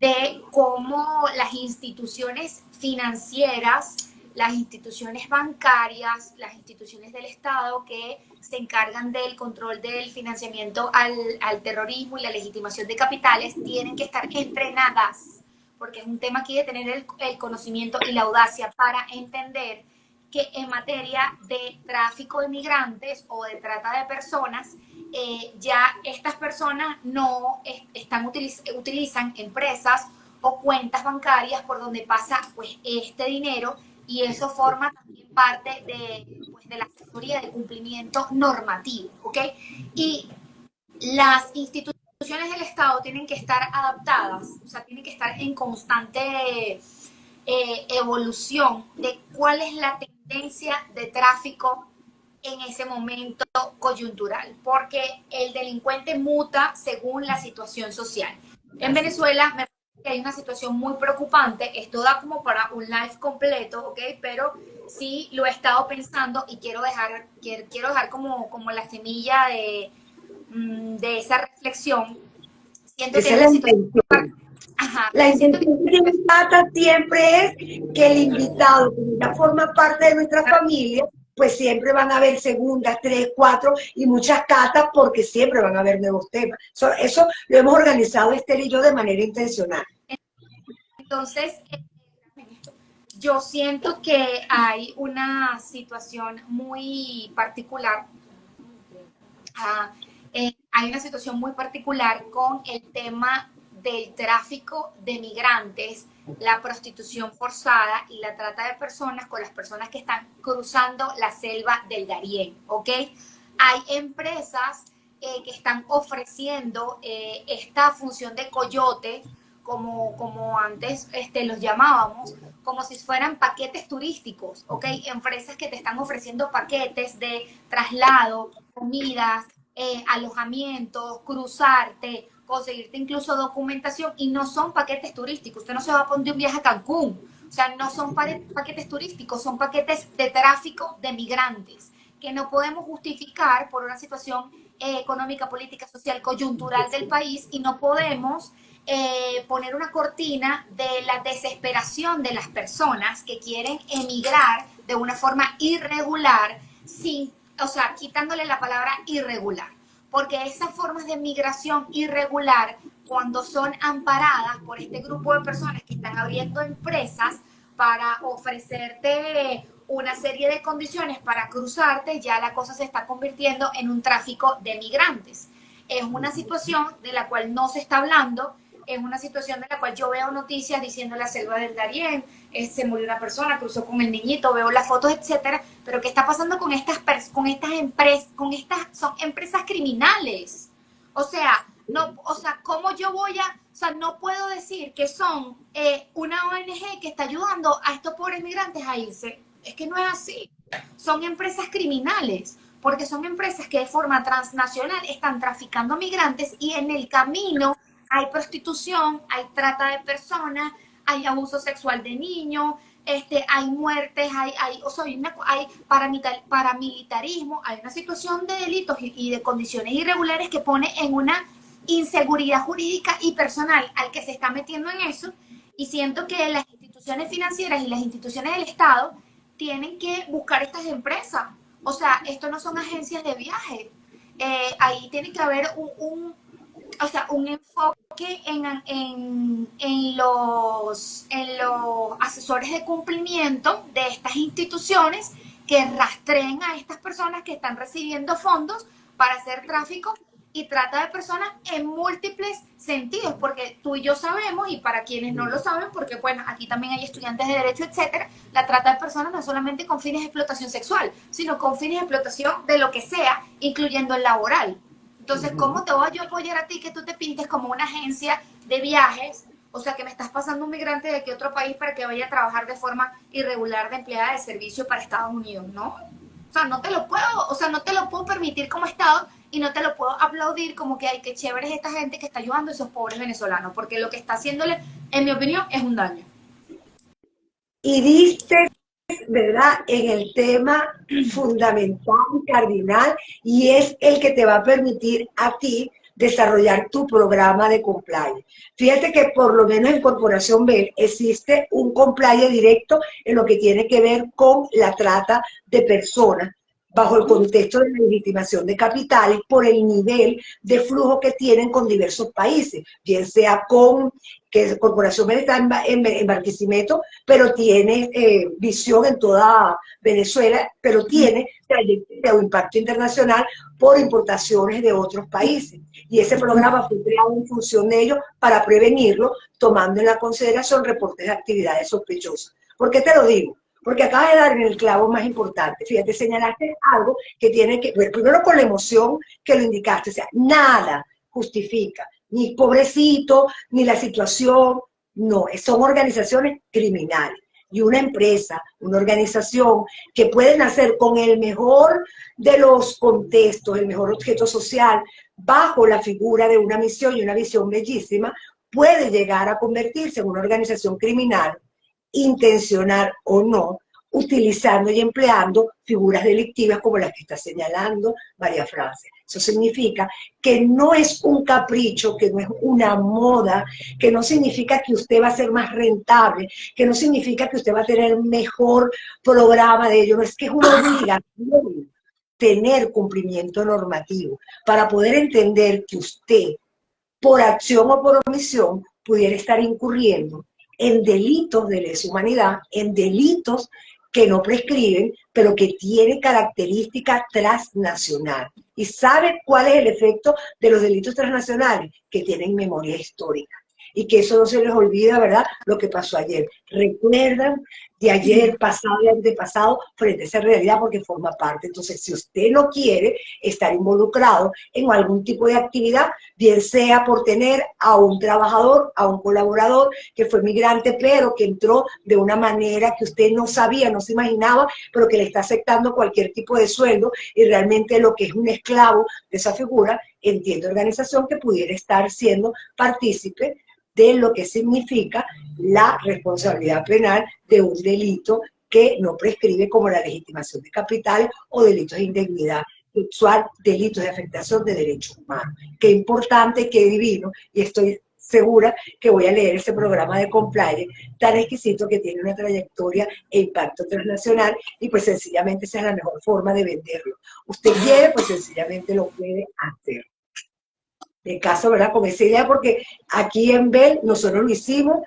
de cómo las instituciones financieras, las instituciones bancarias, las instituciones del Estado que se encargan del control del financiamiento al terrorismo y la legitimación de capitales tienen que estar entrenadas, porque es un tema aquí de tener el conocimiento y la audacia para entender que en materia de tráfico de migrantes o de trata de personas, ya estas personas no utilizan empresas o cuentas bancarias por donde pasa pues este dinero, y eso forma también parte de de la asesoría de cumplimiento normativo, ¿ok? Y las instituciones del Estado tienen que estar adaptadas, o sea, tienen que estar en constante evolución de cuál es la tendencia de tráfico en ese momento coyuntural, porque el delincuente muta según la situación social. En Venezuela me parece que hay una situación muy preocupante, esto da como para un live completo, ¿ok? Pero sí lo he estado pensando y quiero dejar como la semilla de esa reflexión. Siento que Esa hay es una la situación... intención. Ajá, La siento que... intención de Tata siempre es que el invitado, que ya forma parte de nuestra familia, pues siempre van a haber segundas, tres, cuatro y muchas catas porque siempre van a haber nuevos temas. Eso lo hemos organizado Esther y yo de manera intencional. Entonces, yo siento que hay una situación muy particular. Hay una situación muy particular con el tema del tráfico de migrantes, la prostitución forzada y la trata de personas con las personas que están cruzando la selva del Darién, ¿ok? Hay empresas que están ofreciendo esta función de coyote, como antes los llamábamos, como si fueran paquetes turísticos, ¿ok? Empresas que te están ofreciendo paquetes de traslado, comidas, alojamientos, cruzarte, conseguirte incluso documentación, y no son paquetes turísticos. Usted no se va a poner un viaje a Cancún. O sea, no son paquetes turísticos, son paquetes de tráfico de migrantes que no podemos justificar por una situación económica, política, social, coyuntural del país, y no podemos poner una cortina de la desesperación de las personas que quieren emigrar de una forma irregular, o sea, quitándole la palabra irregular, porque esas formas de migración irregular, cuando son amparadas por este grupo de personas que están abriendo empresas para ofrecerte una serie de condiciones para cruzarte, ya la cosa se está convirtiendo en un tráfico de migrantes. Es una situación de la cual no se está hablando, es una situación de la cual yo veo noticias diciendo la selva del Darién, se murió una persona, cruzó con el niñito, veo las fotos, etcétera, pero ¿qué está pasando con estas empresas? Son empresas criminales. O sea, no, o sea, ¿cómo yo voy a, o sea, no puedo decir que son una ONG que está ayudando a estos pobres migrantes a irse? Es que no es así. Son empresas criminales, porque son empresas que de forma transnacional están traficando migrantes, y en el camino hay prostitución, hay trata de personas, hay abuso sexual de niños, hay muertes, o sea, hay paramilitarismo, hay una situación de delitos y de condiciones irregulares que pone en una inseguridad jurídica y personal al que se está metiendo en eso. Y siento que las instituciones financieras y las instituciones del Estado tienen que buscar estas empresas. O sea, esto no son agencias de viaje. Ahí tiene que haber un enfoque en los asesores de cumplimiento de estas instituciones que rastreen a estas personas que están recibiendo fondos para hacer tráfico y trata de personas en múltiples sentidos, porque tú y yo sabemos, y para quienes no lo saben, porque bueno, aquí también hay estudiantes de derecho, etcétera, la trata de personas no es solamente con fines de explotación sexual, sino con fines de explotación de lo que sea, incluyendo el laboral. Entonces, ¿cómo te voy a yo apoyar a ti que tú te pintes como una agencia de viajes? O sea, que me estás pasando un migrante de aquí a otro país para que vaya a trabajar de forma irregular de empleada de servicio para Estados Unidos, ¿no? O sea, no te lo puedo permitir como Estado, y no te lo puedo aplaudir como que, ay, qué chévere es esta gente que está ayudando a esos pobres venezolanos, porque lo que está haciéndole, en mi opinión, es un daño. Y diste, ¿verdad?, en el tema fundamental y cardinal, y es el que te va a permitir a ti desarrollar tu programa de compliance. Fíjate que por lo menos en Corporación BEL existe un compliance directo en lo que tiene que ver con la trata de personas, bajo el contexto de la legitimación de capitales, por el nivel de flujo que tienen con diversos países, bien sea con que Corporación BEL está en Barquisimeto, pero tiene visión en toda Venezuela, pero tiene trayectoria o impacto internacional por importaciones de otros países. Y ese programa fue creado en función de ello para prevenirlo, tomando en la consideración reportes de actividades sospechosas. ¿Por qué te lo digo? porque acabas de dar en el clavo más importante. Fíjate, señalaste algo que tiene que ver, primero con la emoción que lo indicaste, o sea, nada justifica, ni pobrecito, ni la situación, no, son organizaciones criminales. Y una empresa, una organización que pueden hacer con el mejor de los contextos, el mejor objeto social, bajo la figura de una misión y una visión bellísima, puede llegar a convertirse en una organización criminal, intencional o no, utilizando y empleando figuras delictivas como las que está señalando María Francia. Eso significa que no es un capricho, que no es una moda, que no significa que usted va a ser más rentable, que no significa que usted va a tener mejor programa de ello, no es que es una obligación tener cumplimiento normativo para poder entender que usted, por acción o por omisión, pudiera estar incurriendo en delitos de lesa humanidad, en delitos que no prescriben, pero que tiene característica transnacional. ¿Y sabe cuál es el efecto de los delitos transnacionales? Que tienen memoria histórica. Y que eso no se les olvida, ¿verdad? Lo que pasó ayer. Recuerdan de ayer, pasado y antepasado, frente a esa realidad porque forma parte. Entonces, si usted no quiere estar involucrado en algún tipo de actividad, bien sea por tener a un trabajador, a un colaborador que fue migrante, pero que entró de una manera que usted no sabía, no se imaginaba, pero que le está aceptando cualquier tipo de sueldo y realmente lo que es un esclavo de esa figura, entiende organización que pudiera estar siendo partícipe de lo que significa la responsabilidad penal de un delito que no prescribe como la legitimación de capitales o delitos de indignidad sexual, delitos de afectación de derechos humanos. Qué importante, qué divino, y estoy segura que voy a leer ese programa de compliance tan exquisito que tiene una trayectoria e impacto transnacional y pues sencillamente esa es la mejor forma de venderlo. Usted quiere, pues sencillamente lo puede hacer. El caso, ¿verdad? Con esa idea, porque aquí en Bell nosotros lo hicimos,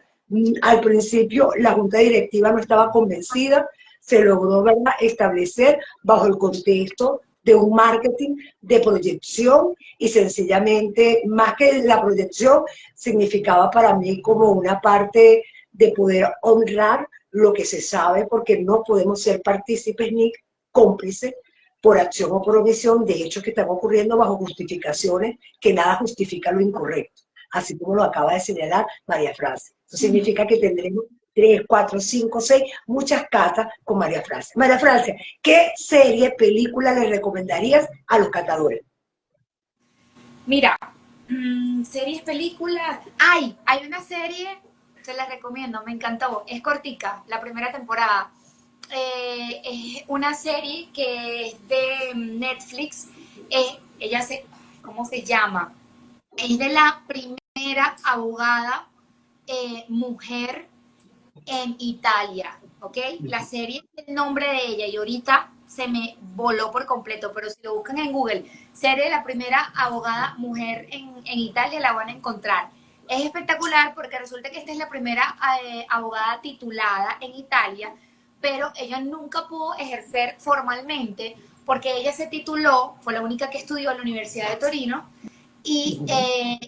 al principio la junta directiva no estaba convencida, se logró, ¿verdad?, establecer bajo el contexto de un marketing de proyección y sencillamente, más que la proyección, significaba para mí como una parte de poder honrar lo que se sabe, porque no podemos ser partícipes ni cómplices por acción o por omisión de hechos que están ocurriendo bajo justificaciones que nada justifica lo incorrecto, así como lo acaba de señalar María Francia. Eso significa que tendremos 3, 4, 5, 6, muchas catas con María Francia. María Francia, ¿qué serie, película le recomendarías a los catadores? Mira, series, películas. Hay una serie, se la recomiendo, me encantó. Es cortica, la primera temporada. Es una serie que es de Netflix. Ella se, ¿cómo se llama? Es de la primera abogada mujer en Italia, ¿ok? La serie es el nombre de ella y ahorita se me voló por completo, pero si lo buscan en Google, serie de la primera abogada mujer en Italia, la van a encontrar. Es espectacular porque resulta que esta es la primera abogada titulada en Italia, pero ella nunca pudo ejercer formalmente porque ella se tituló, fue la única que estudió en la Universidad de Torino, y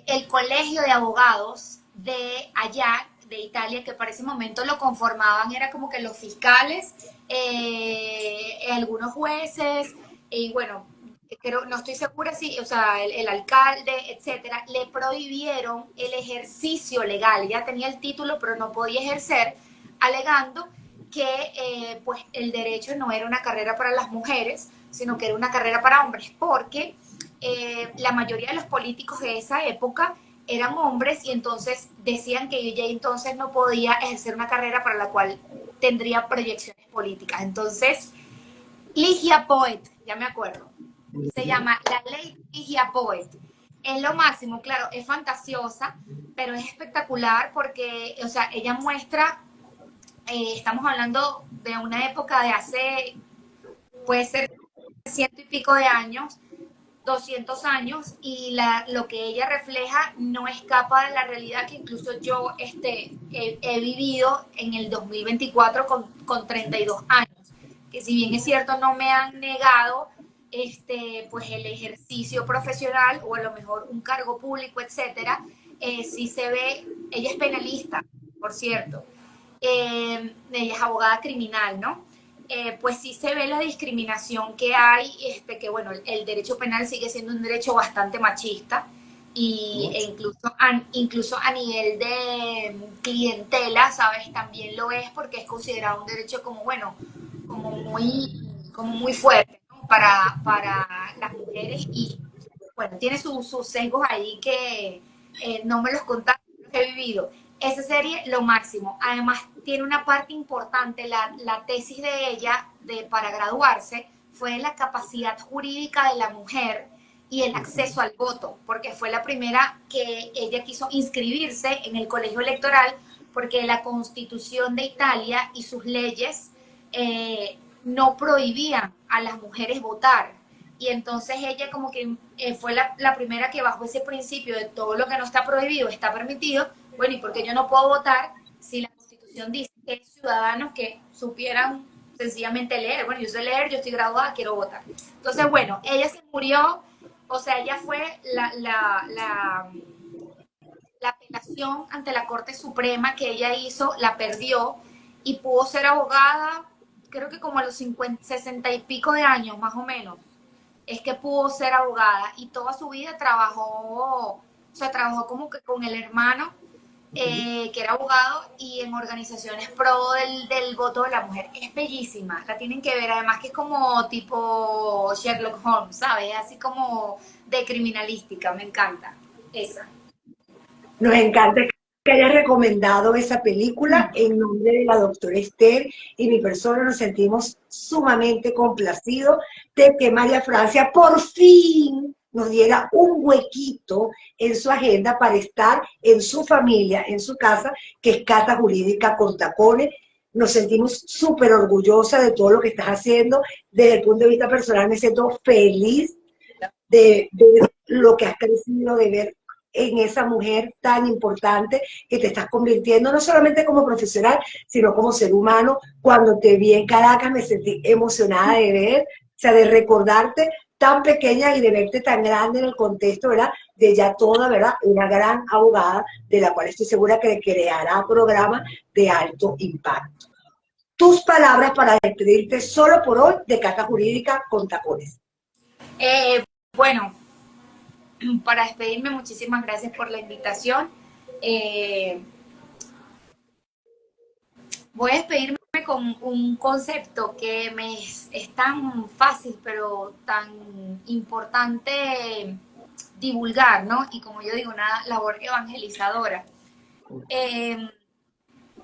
el colegio de abogados de allá, de Italia, que para ese momento lo conformaban, era como que los fiscales, algunos jueces, y bueno, creo, no estoy segura si, o sea, el alcalde, etcétera, le prohibieron el ejercicio legal. Ella tenía el título, pero no podía ejercer, alegando que pues el derecho no era una carrera para las mujeres, sino que era una carrera para hombres, porque la mayoría de los políticos de esa época eran hombres y entonces decían que ella entonces no podía ejercer una carrera para la cual tendría proyecciones políticas. Entonces, Ligia Poet, ya me acuerdo, se llama La Ley Ligia Poet. Es lo máximo, claro, es fantasiosa, pero es espectacular porque, o sea, ella muestra, estamos hablando de una época de hace, puede ser ciento y pico de años, 200 años, y lo que ella refleja no escapa de la realidad que incluso yo he vivido en el 2024 con 32 años, que si bien es cierto no me han negado pues el ejercicio profesional o a lo mejor un cargo público, etcétera, sí se ve, ella es penalista, por cierto, ella es abogada criminal, ¿no? Pues sí se ve la discriminación que hay, que bueno, el derecho penal sigue siendo un derecho bastante machista incluso a nivel de clientela, ¿sabes? También lo es porque es considerado un derecho como, bueno, como muy fuerte, ¿no? Para las mujeres y, bueno, tiene sus sesgos ahí que no me los contaron, los he vivido. Esa serie, lo máximo. Además, tiene una parte importante, la tesis de ella para graduarse fue la capacidad jurídica de la mujer y el acceso al voto, porque fue la primera que ella quiso inscribirse en el colegio electoral, porque la constitución de Italia y sus leyes no prohibían a las mujeres votar. Y entonces ella como que fue la primera que bajo ese principio de todo lo que no está prohibido está permitido. Bueno, ¿y por qué yo no puedo votar si la Constitución dice que hay ciudadanos que supieran sencillamente leer? Bueno, yo sé leer, yo estoy graduada, quiero votar. Entonces, bueno, ella se murió, o sea, ella fue la apelación ante la Corte Suprema que ella hizo, la perdió y pudo ser abogada, creo que como a los 50, 60 y pico de años, más o menos, es que pudo ser abogada y toda su vida trabajó, o sea, trabajó como que con el hermano que era abogado y en organizaciones pro del voto de la mujer. Es bellísima, la tienen que ver, además que es como tipo Sherlock Holmes, ¿sabes? Así como de criminalística, me encanta esa. Nos encanta que hayas recomendado esa película en nombre de la doctora Esther y mi persona. Nos sentimos sumamente complacidos de que María Francia por fin nos diera un huequito en su agenda para estar en su familia, en su casa, que es Cata Jurídica con Tacones. Nos sentimos súper orgullosas de todo lo que estás haciendo. Desde el punto de vista personal me siento feliz de lo que has crecido, de ver en esa mujer tan importante que te estás convirtiendo, no solamente como profesional, sino como ser humano. Cuando te vi en Caracas me sentí emocionada de ver, o sea, de recordarte tan pequeña y de verte tan grande en el contexto, ¿verdad? De ya toda, ¿verdad? Una gran abogada, de la cual estoy segura que creará programas de alto impacto. Tus palabras para despedirte solo por hoy de Cata Jurídica con Tacones. Bueno, para despedirme, muchísimas gracias por la invitación. Eh, Voy a despedirme con un concepto que es tan fácil, pero tan importante divulgar, ¿no? Y como yo digo, una labor evangelizadora. Eh,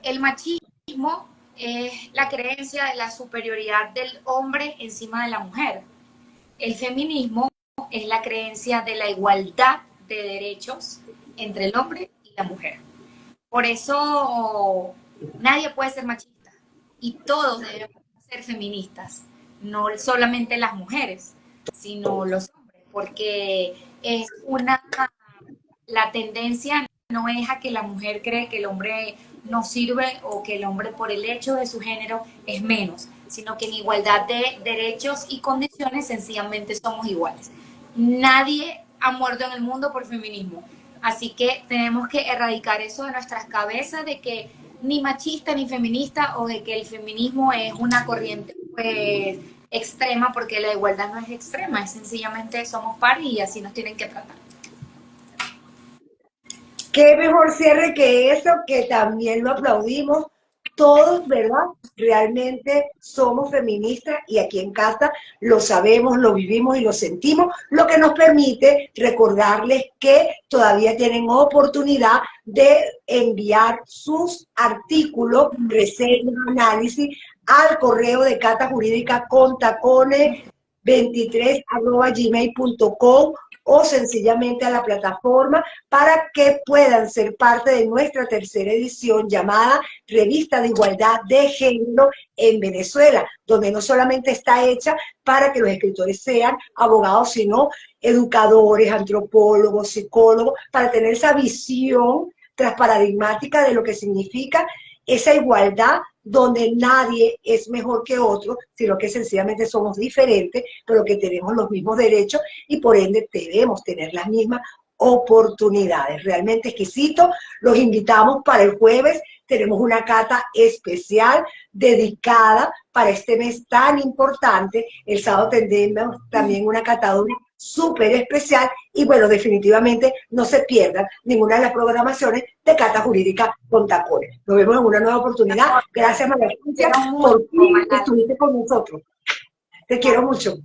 el machismo es la creencia de la superioridad del hombre encima de la mujer. El feminismo es la creencia de la igualdad de derechos entre el hombre y la mujer. Por eso nadie puede ser machista y todos debemos ser feministas, no solamente las mujeres, sino los hombres, porque es la tendencia no es a que la mujer cree que el hombre no sirve o que el hombre por el hecho de su género es menos, sino que en igualdad de derechos y condiciones sencillamente somos iguales. Nadie ha muerto en el mundo por feminismo. Así que tenemos que erradicar eso de nuestras cabezas, de que ni machista ni feminista o de que el feminismo es una corriente pues extrema, porque la igualdad no es extrema, es sencillamente somos pares y así nos tienen que tratar. Qué mejor cierre que eso, que también lo aplaudimos todos, ¿verdad? Realmente somos feministas y aquí en casa lo sabemos, lo vivimos y lo sentimos, lo que nos permite recordarles que todavía tienen oportunidad de enviar sus artículos, reseñas, análisis al correo de Cata Jurídica con tacones 23@gmail.com o sencillamente a la plataforma para que puedan ser parte de nuestra tercera edición llamada Revista de Igualdad de Género en Venezuela, donde no solamente está hecha para que los escritores sean abogados, sino educadores, antropólogos, psicólogos, para tener esa visión transparadigmática de lo que significa esa igualdad donde nadie es mejor que otro, sino que sencillamente somos diferentes, pero que tenemos los mismos derechos y por ende debemos tener las mismas oportunidades. Realmente exquisito. Los invitamos para el jueves tenemos una cata especial dedicada para este mes tan importante. El sábado tendremos también una catadora súper especial y bueno, definitivamente no se pierdan ninguna de las programaciones de Cata Jurídica con Tacones. Nos vemos en una nueva oportunidad. Gracias, María Francia, por fin estuviste con nosotros. Te quiero mucho.